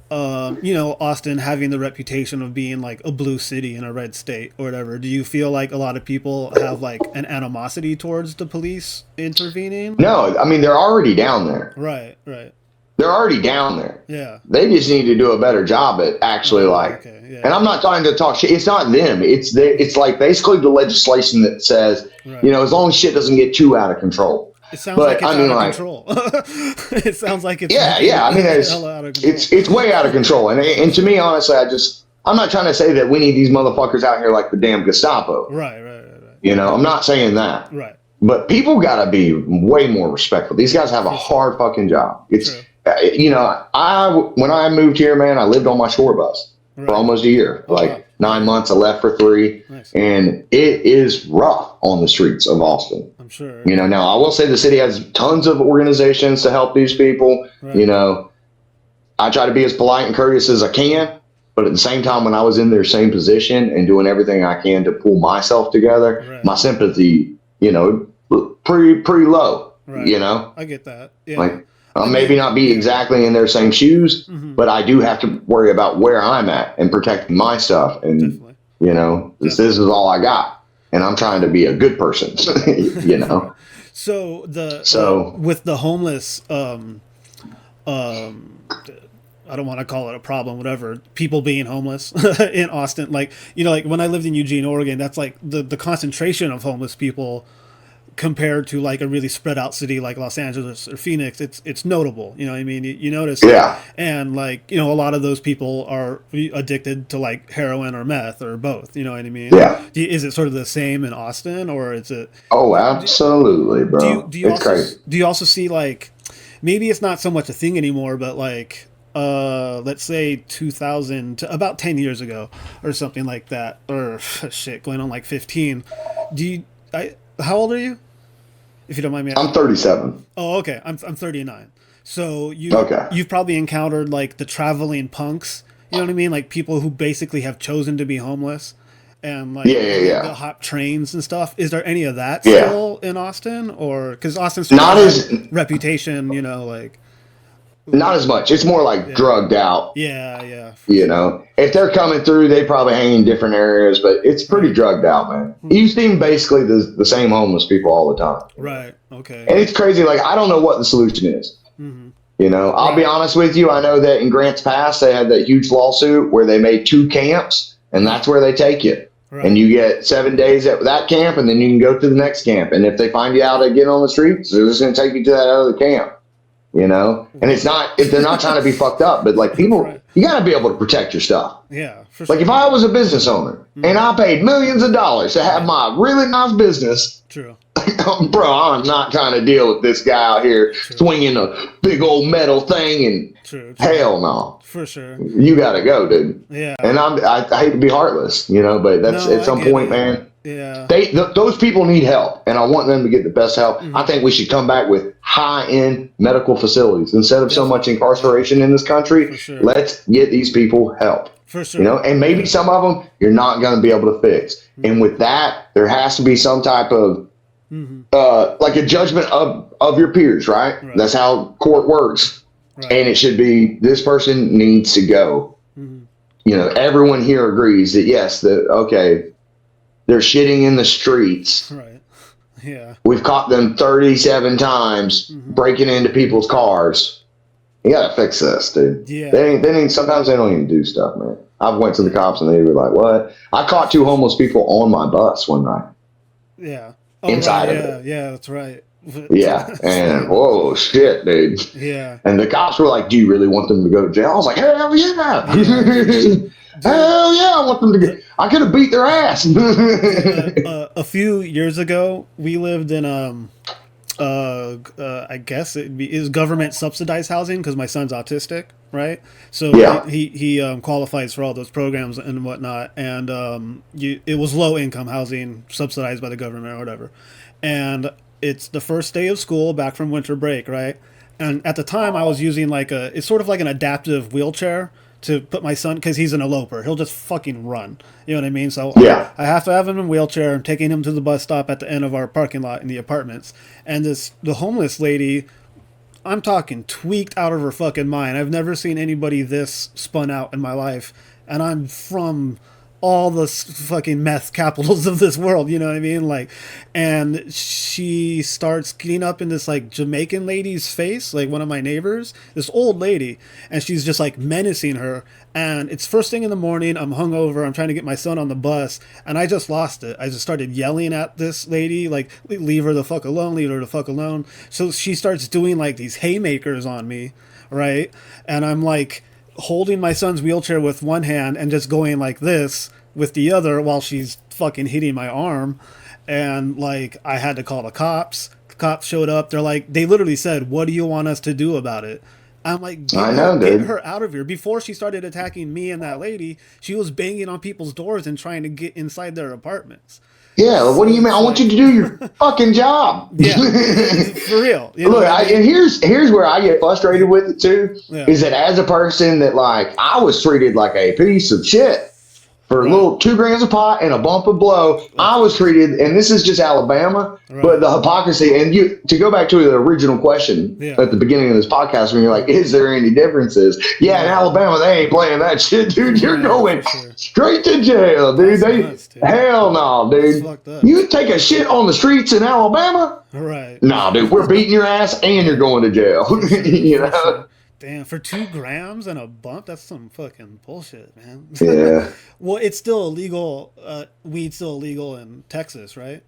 [SPEAKER 4] you know, Austin having the reputation of being like a blue city in a red state or whatever, do you feel like a lot of people have like an animosity towards the police intervening?
[SPEAKER 5] No, I mean, they're already down there.
[SPEAKER 4] Right.
[SPEAKER 5] They're already down there.
[SPEAKER 4] Yeah.
[SPEAKER 5] They just need to do a better job at actually and I'm not trying to talk shit. It's not them. It's like basically the legislation that says, you know, as long as shit doesn't get too out of control.
[SPEAKER 4] It sounds like it's out of control. It sounds like it's
[SPEAKER 5] I mean, it's way out of control. And to me, honestly, I'm not trying to say that we need these motherfuckers out here like the damn Gestapo.
[SPEAKER 4] Right.
[SPEAKER 5] You know, I'm not saying that.
[SPEAKER 4] Right.
[SPEAKER 5] But people got to be way more respectful. These guys have a hard fucking job. It's you know, when I moved here, man, I lived on my shore bus for almost a year. 9 months, I left for 3. Nice. And it is rough on the streets of Austin.
[SPEAKER 4] I'm sure.
[SPEAKER 5] You know, now I will say the city has tons of organizations to help these people. Right. You know, I try to be as polite and courteous as I can. But at the same time, when I was in their same position and doing everything I can to pull myself together, my sympathy, you know, pretty low. Right. You know,
[SPEAKER 4] I get that. Yeah.
[SPEAKER 5] Like, maybe not be exactly in their same shoes, but I do have to worry about where I'm at and protecting my stuff. And, you know, this is all I got. And I'm trying to be a good person, you know?
[SPEAKER 4] So with the homeless, I don't want to call it a problem, whatever, people being homeless in Austin, like, you know, like when I lived in Eugene, Oregon, that's like the concentration of homeless people compared to like a really spread out city like Los Angeles or Phoenix, it's notable. You know what I mean? You notice.
[SPEAKER 5] Yeah.
[SPEAKER 4] And like, you know, a lot of those people are addicted to like heroin or meth or both. You know what I mean?
[SPEAKER 5] Yeah.
[SPEAKER 4] Is it sort of the same in Austin, or is it?
[SPEAKER 5] Oh, absolutely, bro. It's crazy.
[SPEAKER 4] Do you also see like, maybe it's not so much a thing anymore, but like, let's say 2000 to about 10 years ago or something like that, or shit, going on like 15. How old are you? If you don't mind me asking.
[SPEAKER 5] I'm 37.
[SPEAKER 4] Oh, okay. I'm 39. So you've probably encountered like the traveling punks. You know what I mean? Like people who basically have chosen to be homeless and like the hop trains and stuff. Is there any of that still in Austin, or because Austin's not as reputation? You know, like
[SPEAKER 5] Not as much. It's more like drugged out.
[SPEAKER 4] Yeah.
[SPEAKER 5] You know, if they're coming through, they probably hang in different areas, but it's pretty drugged out, man. You see basically the same homeless people all the time.
[SPEAKER 4] Right. Okay.
[SPEAKER 5] And it's crazy. Like, I don't know what the solution is. You know, I'll be honest with you. I know that in Grants Pass, they had that huge lawsuit where they made 2 camps, and that's where they take you. Right. And you get 7 days at that camp, and then you can go to the next camp. And if they find you out again on the streets, they're just going to take you to that other camp. You know, and it's not, if they're not trying to be fucked up, but like people, you got to be able to protect your stuff.
[SPEAKER 4] Yeah, for sure.
[SPEAKER 5] Like if I was a business owner and I paid millions of dollars to have my really nice business,
[SPEAKER 4] true.
[SPEAKER 5] Bro, I'm not trying to deal with this guy out here swinging a big old metal thing and hell no.
[SPEAKER 4] For sure.
[SPEAKER 5] You got to go, dude.
[SPEAKER 4] Yeah.
[SPEAKER 5] And I hate to be heartless, you know, but that's at some point, man.
[SPEAKER 4] Yeah.
[SPEAKER 5] Those people need help, and I want them to get the best help. I think we should come back with high-end medical facilities instead of so much incarceration in this country.
[SPEAKER 4] Sure.
[SPEAKER 5] Let's get these people help.
[SPEAKER 4] For sure.
[SPEAKER 5] You know, and maybe some of them you're not going to be able to fix. And with that, there has to be some type of like a judgment of your peers, right? That's how court works. Right. And it should be, this person needs to go. You know, everyone here agrees that yes, okay, they're shitting in the streets.
[SPEAKER 4] Right. Yeah.
[SPEAKER 5] We've caught them 37 times breaking into people's cars. You gotta fix this, dude.
[SPEAKER 4] Yeah.
[SPEAKER 5] Sometimes they don't even do stuff, man. I went to the cops and they were like, "What?" I caught 2 homeless people on my bus one night.
[SPEAKER 4] Yeah.
[SPEAKER 5] Inside of it.
[SPEAKER 4] Yeah, that's right.
[SPEAKER 5] Yeah, and whoa, shit, dude.
[SPEAKER 4] Yeah.
[SPEAKER 5] And the cops were like, "Do you really want them to go to jail?" I was like, "Hell yeah." Hell yeah, I want them to get. I could have beat their ass.
[SPEAKER 4] A few years ago, we lived in I guess it was government subsidized housing because my son's autistic, right? So he qualifies for all those programs and whatnot, and it was low income housing subsidized by the government or whatever. And it's the first day of school back from winter break, right? And at the time, I was using it's sort of like an adaptive wheelchair to put my son, because he's an eloper. He'll just fucking run. You know what I mean? So I have to have him in a wheelchair. I'm taking him to the bus stop at the end of our parking lot in the apartments. And the homeless lady, I'm talking tweaked out of her fucking mind. I've never seen anybody this spun out in my life. And I'm from all the fucking meth capitals of this world, you know what I mean? Like, and she starts getting up in this like Jamaican lady's face, like one of my neighbors, this old lady, and she's just like menacing her. And it's first thing in the morning, I'm hungover, I'm trying to get my son on the bus, and I just lost it. I just started yelling at this lady, like, leave her the fuck alone, leave her the fuck alone. So she starts doing like these haymakers on me, right? And I'm like holding my son's wheelchair with one hand and just going like this with the other while she's fucking hitting my arm. And like, I had to call the cops. The cops showed up. They're like, they literally said, "What do you want us to do about it?" I'm like, get her out of here. Before she started attacking me and that lady, she was banging on people's doors and trying to get inside their apartments.
[SPEAKER 5] Yeah, what do you mean? I want you to do your fucking job.
[SPEAKER 4] Yeah, for real. You know,
[SPEAKER 5] Look, and here's where I get frustrated with it too, is that as a person that like, I was treated like a piece of shit for a little 2 grams of pot and a bump of blow. I was treated, and this is just Alabama, but the hypocrisy, and to go back to the original question at the beginning of this podcast, when you're like, is there any differences? Yeah, in Alabama, they ain't playing that shit, dude. You're going straight to jail, dude. Hell no, dude. You take a shit on the streets in Alabama?
[SPEAKER 4] Right.
[SPEAKER 5] Nah, dude, we're beating your ass and you're going to jail. You know?
[SPEAKER 4] Damn, for 2 grams and a bump? That's some fucking bullshit, man.
[SPEAKER 5] Yeah.
[SPEAKER 4] Well, it's still illegal. Weed's still illegal in Texas, right?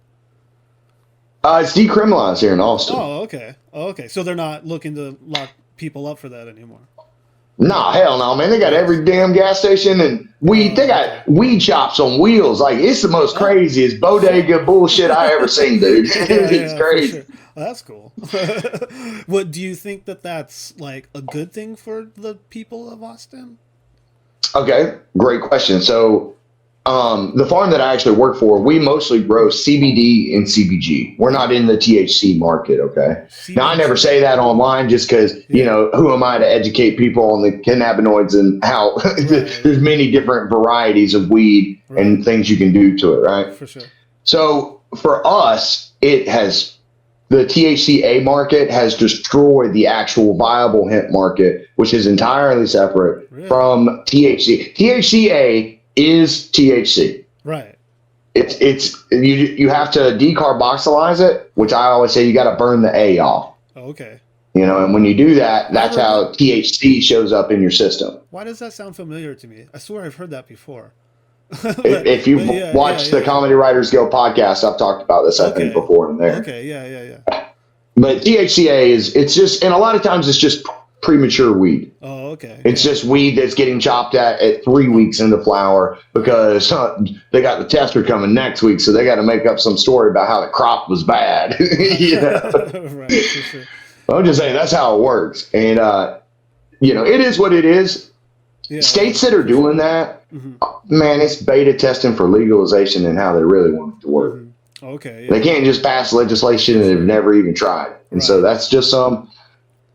[SPEAKER 5] It's decriminalized here in Austin.
[SPEAKER 4] Oh, okay. So they're not looking to lock people up for that anymore.
[SPEAKER 5] Nah, hell no, man. They got every damn gas station and weed. They got weed shops on wheels. Like, it's the most craziest bodega bullshit I ever seen, dude. It's crazy.
[SPEAKER 4] Sure. Well, that's cool. What do you think that's like a good thing for the people of Austin?
[SPEAKER 5] Okay, great question. So, the farm that I actually work for, we mostly grow CBD and CBG. We're not in the THC market, okay? CBD. Now, I never say that online just because, you know, who am I to educate people on the cannabinoids and how there's many different varieties of weed and things you can do to it, right?
[SPEAKER 4] For sure.
[SPEAKER 5] So, for us, it has the THCA market has destroyed the actual viable hemp market, which is entirely separate from THC. THCA is THC.
[SPEAKER 4] Right.
[SPEAKER 5] It's you have to decarboxylize it, which I always say you got to burn the A off.
[SPEAKER 4] Oh, okay.
[SPEAKER 5] You know, and when you do that, that's how THC shows up in your system.
[SPEAKER 4] Why does that sound familiar to me? I swear I've heard that before.
[SPEAKER 5] If you've watched the Comedy Writers Guild podcast, I've talked about this, I think, before and there.
[SPEAKER 4] Okay, yeah.
[SPEAKER 5] But THCA it's just, and a lot of times it's just premature weed.
[SPEAKER 4] Oh, okay.
[SPEAKER 5] It's just weed that's getting chopped at 3 weeks into flower because they got the tester coming next week, so they got to make up some story about how the crop was bad. You know?
[SPEAKER 4] Right, for sure.
[SPEAKER 5] I'm just saying that's how it works, and you know, it is what it is. Yeah, states that are doing that, man, it's beta testing for legalization and how they really want it to work.
[SPEAKER 4] Okay. Yeah.
[SPEAKER 5] They can't just pass legislation and they've never even tried. And so that's just some,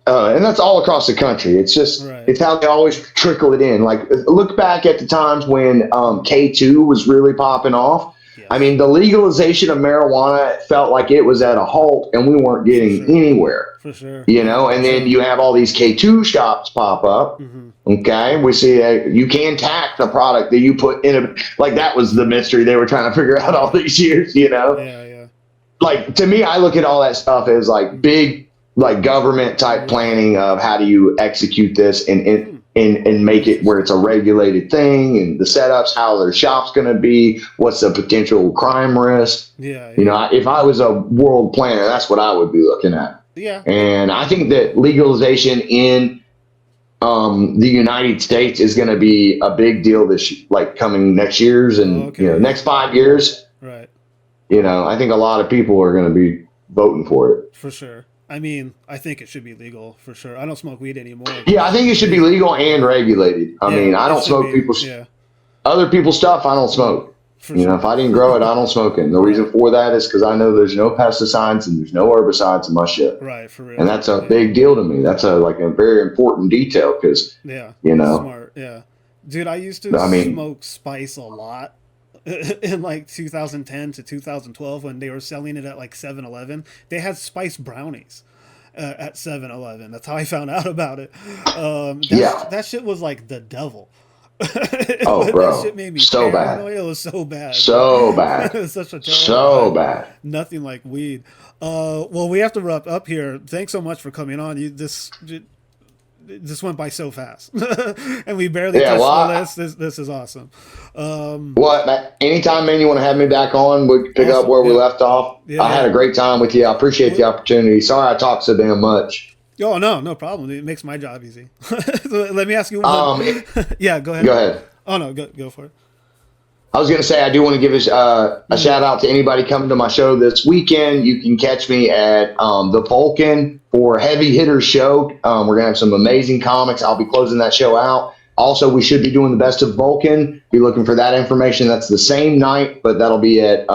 [SPEAKER 5] and that's all across the country. It's just, it's how they always trickle it in. Like, look back at the times when K2 was really popping off. Yeah. I mean, the legalization of marijuana felt like it was at a halt and we weren't getting anywhere.
[SPEAKER 4] For sure.
[SPEAKER 5] You know, and then you have all these K2 shops pop up. Okay. We see you can tax the product that you put in a, like that was the mystery they were trying to figure out all these years, you know?
[SPEAKER 4] Yeah.
[SPEAKER 5] Like, to me, I look at all that stuff as like big, like government type planning of how do you execute this and make it where it's a regulated thing and the setups, how their shop's going to be, what's the potential crime risk.
[SPEAKER 4] Yeah.
[SPEAKER 5] You know, if I was a world planner, that's what I would be looking at.
[SPEAKER 4] Yeah.
[SPEAKER 5] And I think that legalization in the United States is going to be a big deal like coming next year's and you know, next 5 years.
[SPEAKER 4] Right.
[SPEAKER 5] You know, I think a lot of people are going to be voting for it.
[SPEAKER 4] For sure. I mean, I think it should be legal for sure. I don't smoke weed anymore.
[SPEAKER 5] Yeah, I think it should be legal and regulated. I mean, I don't smoke other people's stuff. I don't smoke. You know, if I didn't grow it, I don't smoke it. And the reason for that is because I know there's no pesticides and there's no herbicides in my shit.
[SPEAKER 4] Right, for real.
[SPEAKER 5] And that's a big deal to me. That's a very important detail because, you know.
[SPEAKER 4] Smart, yeah. Dude, I used to smoke spice a lot in like 2010 to 2012 when they were selling it at like 7-Eleven. They had spice brownies at 7-Eleven. That's how I found out about it. That shit was like the devil.
[SPEAKER 5] Oh, bro.
[SPEAKER 4] That shit made me
[SPEAKER 5] so
[SPEAKER 4] paranoid.
[SPEAKER 5] bad.
[SPEAKER 4] It was so bad.
[SPEAKER 5] So bad.
[SPEAKER 4] It was such a terrible
[SPEAKER 5] so bad.
[SPEAKER 4] Nothing like weed. Well, we have to wrap up here. Thanks so much for coming on. This went by so fast, and we barely touched the list. This is awesome.
[SPEAKER 5] Anytime, man, you want to have me back on, we can pick up where we left off. I had a great time with you. I appreciate the opportunity. Sorry I talked so damn much.
[SPEAKER 4] Oh, no problem. It makes my job easy. So let me ask you one. Yeah, go ahead.
[SPEAKER 5] Go ahead.
[SPEAKER 4] Oh, no, go for it.
[SPEAKER 5] I was going to say, I do want to give a shout out to anybody coming to my show this weekend. You can catch me at the Vulcan for Heavy Hitters Show. We're going to have some amazing comics. I'll be closing that show out. Also, we should be doing the Best of Vulcan. Be looking for that information. That's the same night, but that'll be at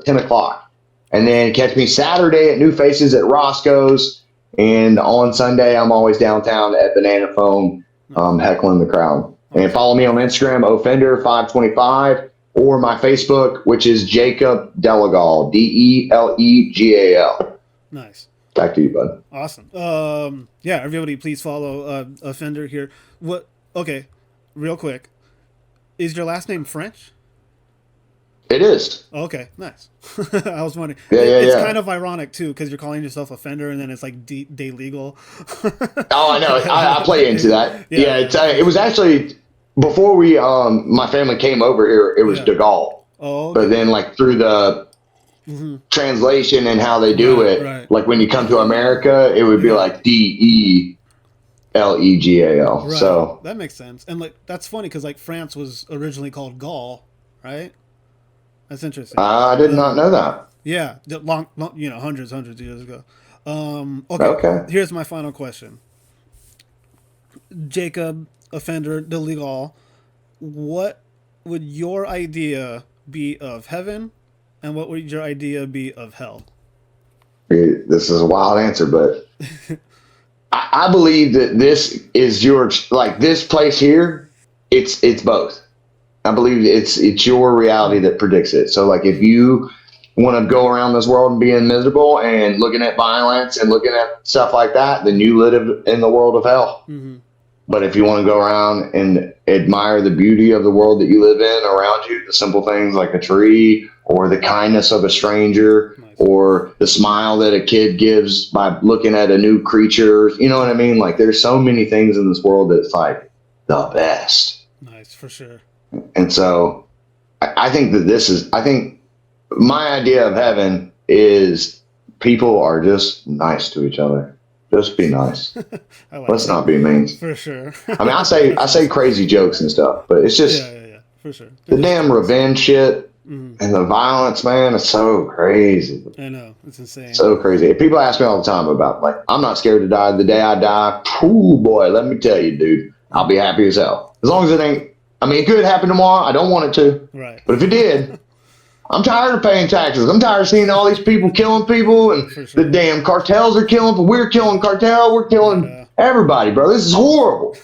[SPEAKER 5] 10 o'clock. And then catch me Saturday at New Faces at Roscoe's. And on Sunday, I'm always downtown at Banana Phone, heckling the crowd. And follow me on Instagram, Offender525, or my Facebook, which is Jacob Delegal, Delegal.
[SPEAKER 4] Nice.
[SPEAKER 5] Back to you, bud.
[SPEAKER 4] Awesome. Yeah, everybody, please follow Offender here. Okay, real quick. Is your last name French?
[SPEAKER 5] It is.
[SPEAKER 4] Okay, nice. I was wondering.
[SPEAKER 5] It's
[SPEAKER 4] kind of ironic too, because you're calling yourself Offender, and then it's like Delegal.
[SPEAKER 5] Oh, I know. I play into that. Yeah, it was actually before my family came over here. It was Delegal.
[SPEAKER 4] Oh, okay.
[SPEAKER 5] But then like through the translation and how they do it, like when you come to America, it would be like Delegal.
[SPEAKER 4] Right.
[SPEAKER 5] So
[SPEAKER 4] that makes sense, and like that's funny because like France was originally called Gaul, right? That's interesting.
[SPEAKER 5] I did not know that.
[SPEAKER 4] Yeah, long, hundreds of years ago. Okay. Here's my final question. Jacob, Offender, Delegal, what would your idea be of heaven, and what would your idea be of hell?
[SPEAKER 5] This is a wild answer, but I believe that this is this place here. It's both. I believe it's your reality that predicts it. So like if you want to go around this world and being miserable and looking at violence and looking at stuff like that, then you live in the world of hell.
[SPEAKER 4] Mm-hmm.
[SPEAKER 5] But if you want to go around and admire the beauty of the world that you live in around you, the simple things like a tree or the kindness of a stranger,
[SPEAKER 4] Nice.
[SPEAKER 5] or the smile that a kid gives by looking at a new creature, you know what I mean? Like, there's so many things in this world that's like the best.
[SPEAKER 4] Nice, for sure.
[SPEAKER 5] And so I think that I think my idea of heaven is people are just nice to each other. Just be nice.
[SPEAKER 4] I like
[SPEAKER 5] Let's
[SPEAKER 4] that.
[SPEAKER 5] not be mean.
[SPEAKER 4] For sure.
[SPEAKER 5] I mean, I say crazy jokes and stuff, but it's just
[SPEAKER 4] yeah, for sure.
[SPEAKER 5] the damn revenge shit and the violence, man. It's so crazy.
[SPEAKER 4] I know, it's insane.
[SPEAKER 5] So crazy. People ask me all the time about, like, I'm not scared to die. The day I die, ooh, boy, let me tell you, dude, I'll be happy as hell. As long as it ain't, I mean, it could happen tomorrow. I don't want it to.
[SPEAKER 4] Right.
[SPEAKER 5] But if it did, I'm tired of paying taxes. I'm tired of seeing all these people killing people, and
[SPEAKER 4] sure.
[SPEAKER 5] the damn cartels are killing people. We're killing cartel. We're killing everybody, bro. This is horrible.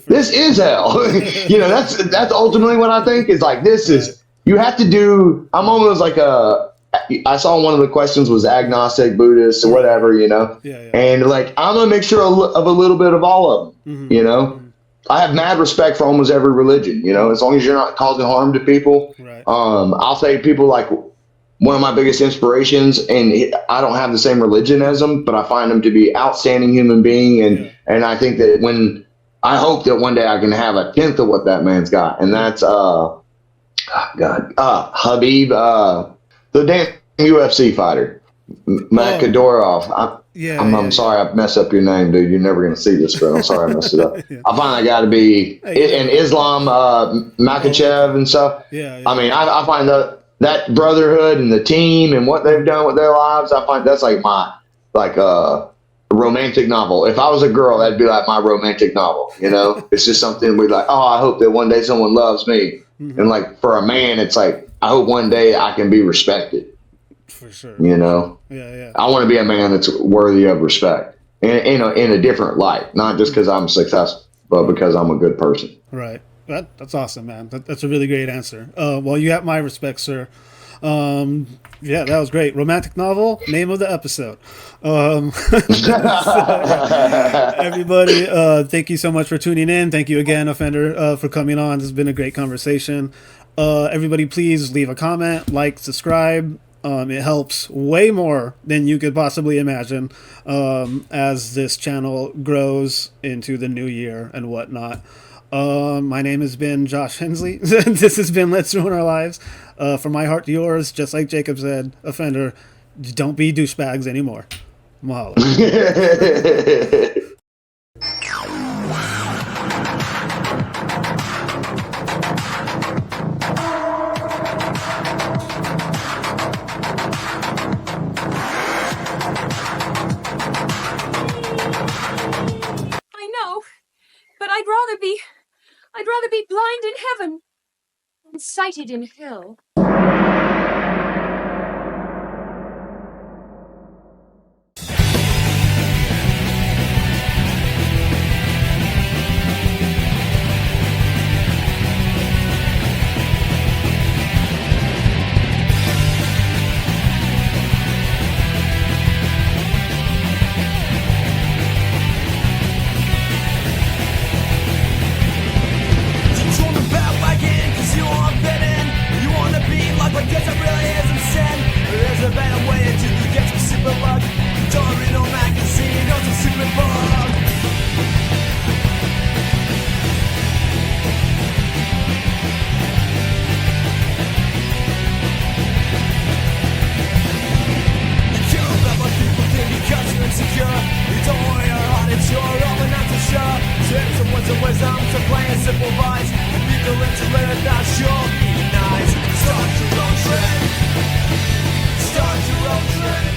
[SPEAKER 5] This is hell. You know, that's ultimately what I think is, like, this is, you have to do, I'm almost like I saw one of the questions was agnostic, Buddhist, or whatever, you know? And, like, I'm going to make sure of a little bit of all of them, you know? I have mad respect for almost every religion, you know, as long as you're not causing harm to people.
[SPEAKER 4] Right.
[SPEAKER 5] I'll say people, like, one of my biggest inspirations, and I don't have the same religion as them, but I find them to be outstanding human being. And I think that I hope that one day I can have a tenth of what that man's got. And that's, Habib, the damn UFC fighter, Makadorov. I'm sorry I messed up your name, dude. You're never going to see this, but I'm sorry I messed it up. I find I got to be in Islam, Makachev and stuff. I mean, I find that brotherhood and the team and what they've done with their lives, I find that's like my, romantic novel. If I was a girl, that'd be like my romantic novel, you know? It's just something we'd like, oh, I hope that one day someone loves me. And, like, for a man, it's like, I hope one day I can be respected.
[SPEAKER 4] For sure.
[SPEAKER 5] You know? I want to be a man that's worthy of respect in a different light, not just because I'm successful, but because I'm a good person.
[SPEAKER 4] Right. That's awesome, man. That's a really great answer. Well, you have my respect, sir. Yeah, that was great. Romantic novel, name of the episode. Everybody, thank you so much for tuning in. Thank you again, Offender, for coming on. This has been a great conversation. Everybody, please leave a comment, like, subscribe. It helps way more than you could possibly imagine as this channel grows into the new year and whatnot. My name has been Josh Hensley. This has been Let's Ruin Our Lives. From my heart to yours, just like Jacob said, Offender, don't be douchebags anymore. Mahalo.
[SPEAKER 1] I know, but I'd rather be blind in heaven than sighted in hell.
[SPEAKER 2] Guess it really isn't sin. There's a better way to get some super luck. Don't read no magazine or some super book. You care about what people think because you're insecure. You don't worry your heart, it's your own, but not too sure. Take some words of wisdom, some plain and simple advice. If you don't live to live, that sure be nice. Start your own trend. Start your own trend.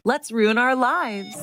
[SPEAKER 6] Let's ruin our lives.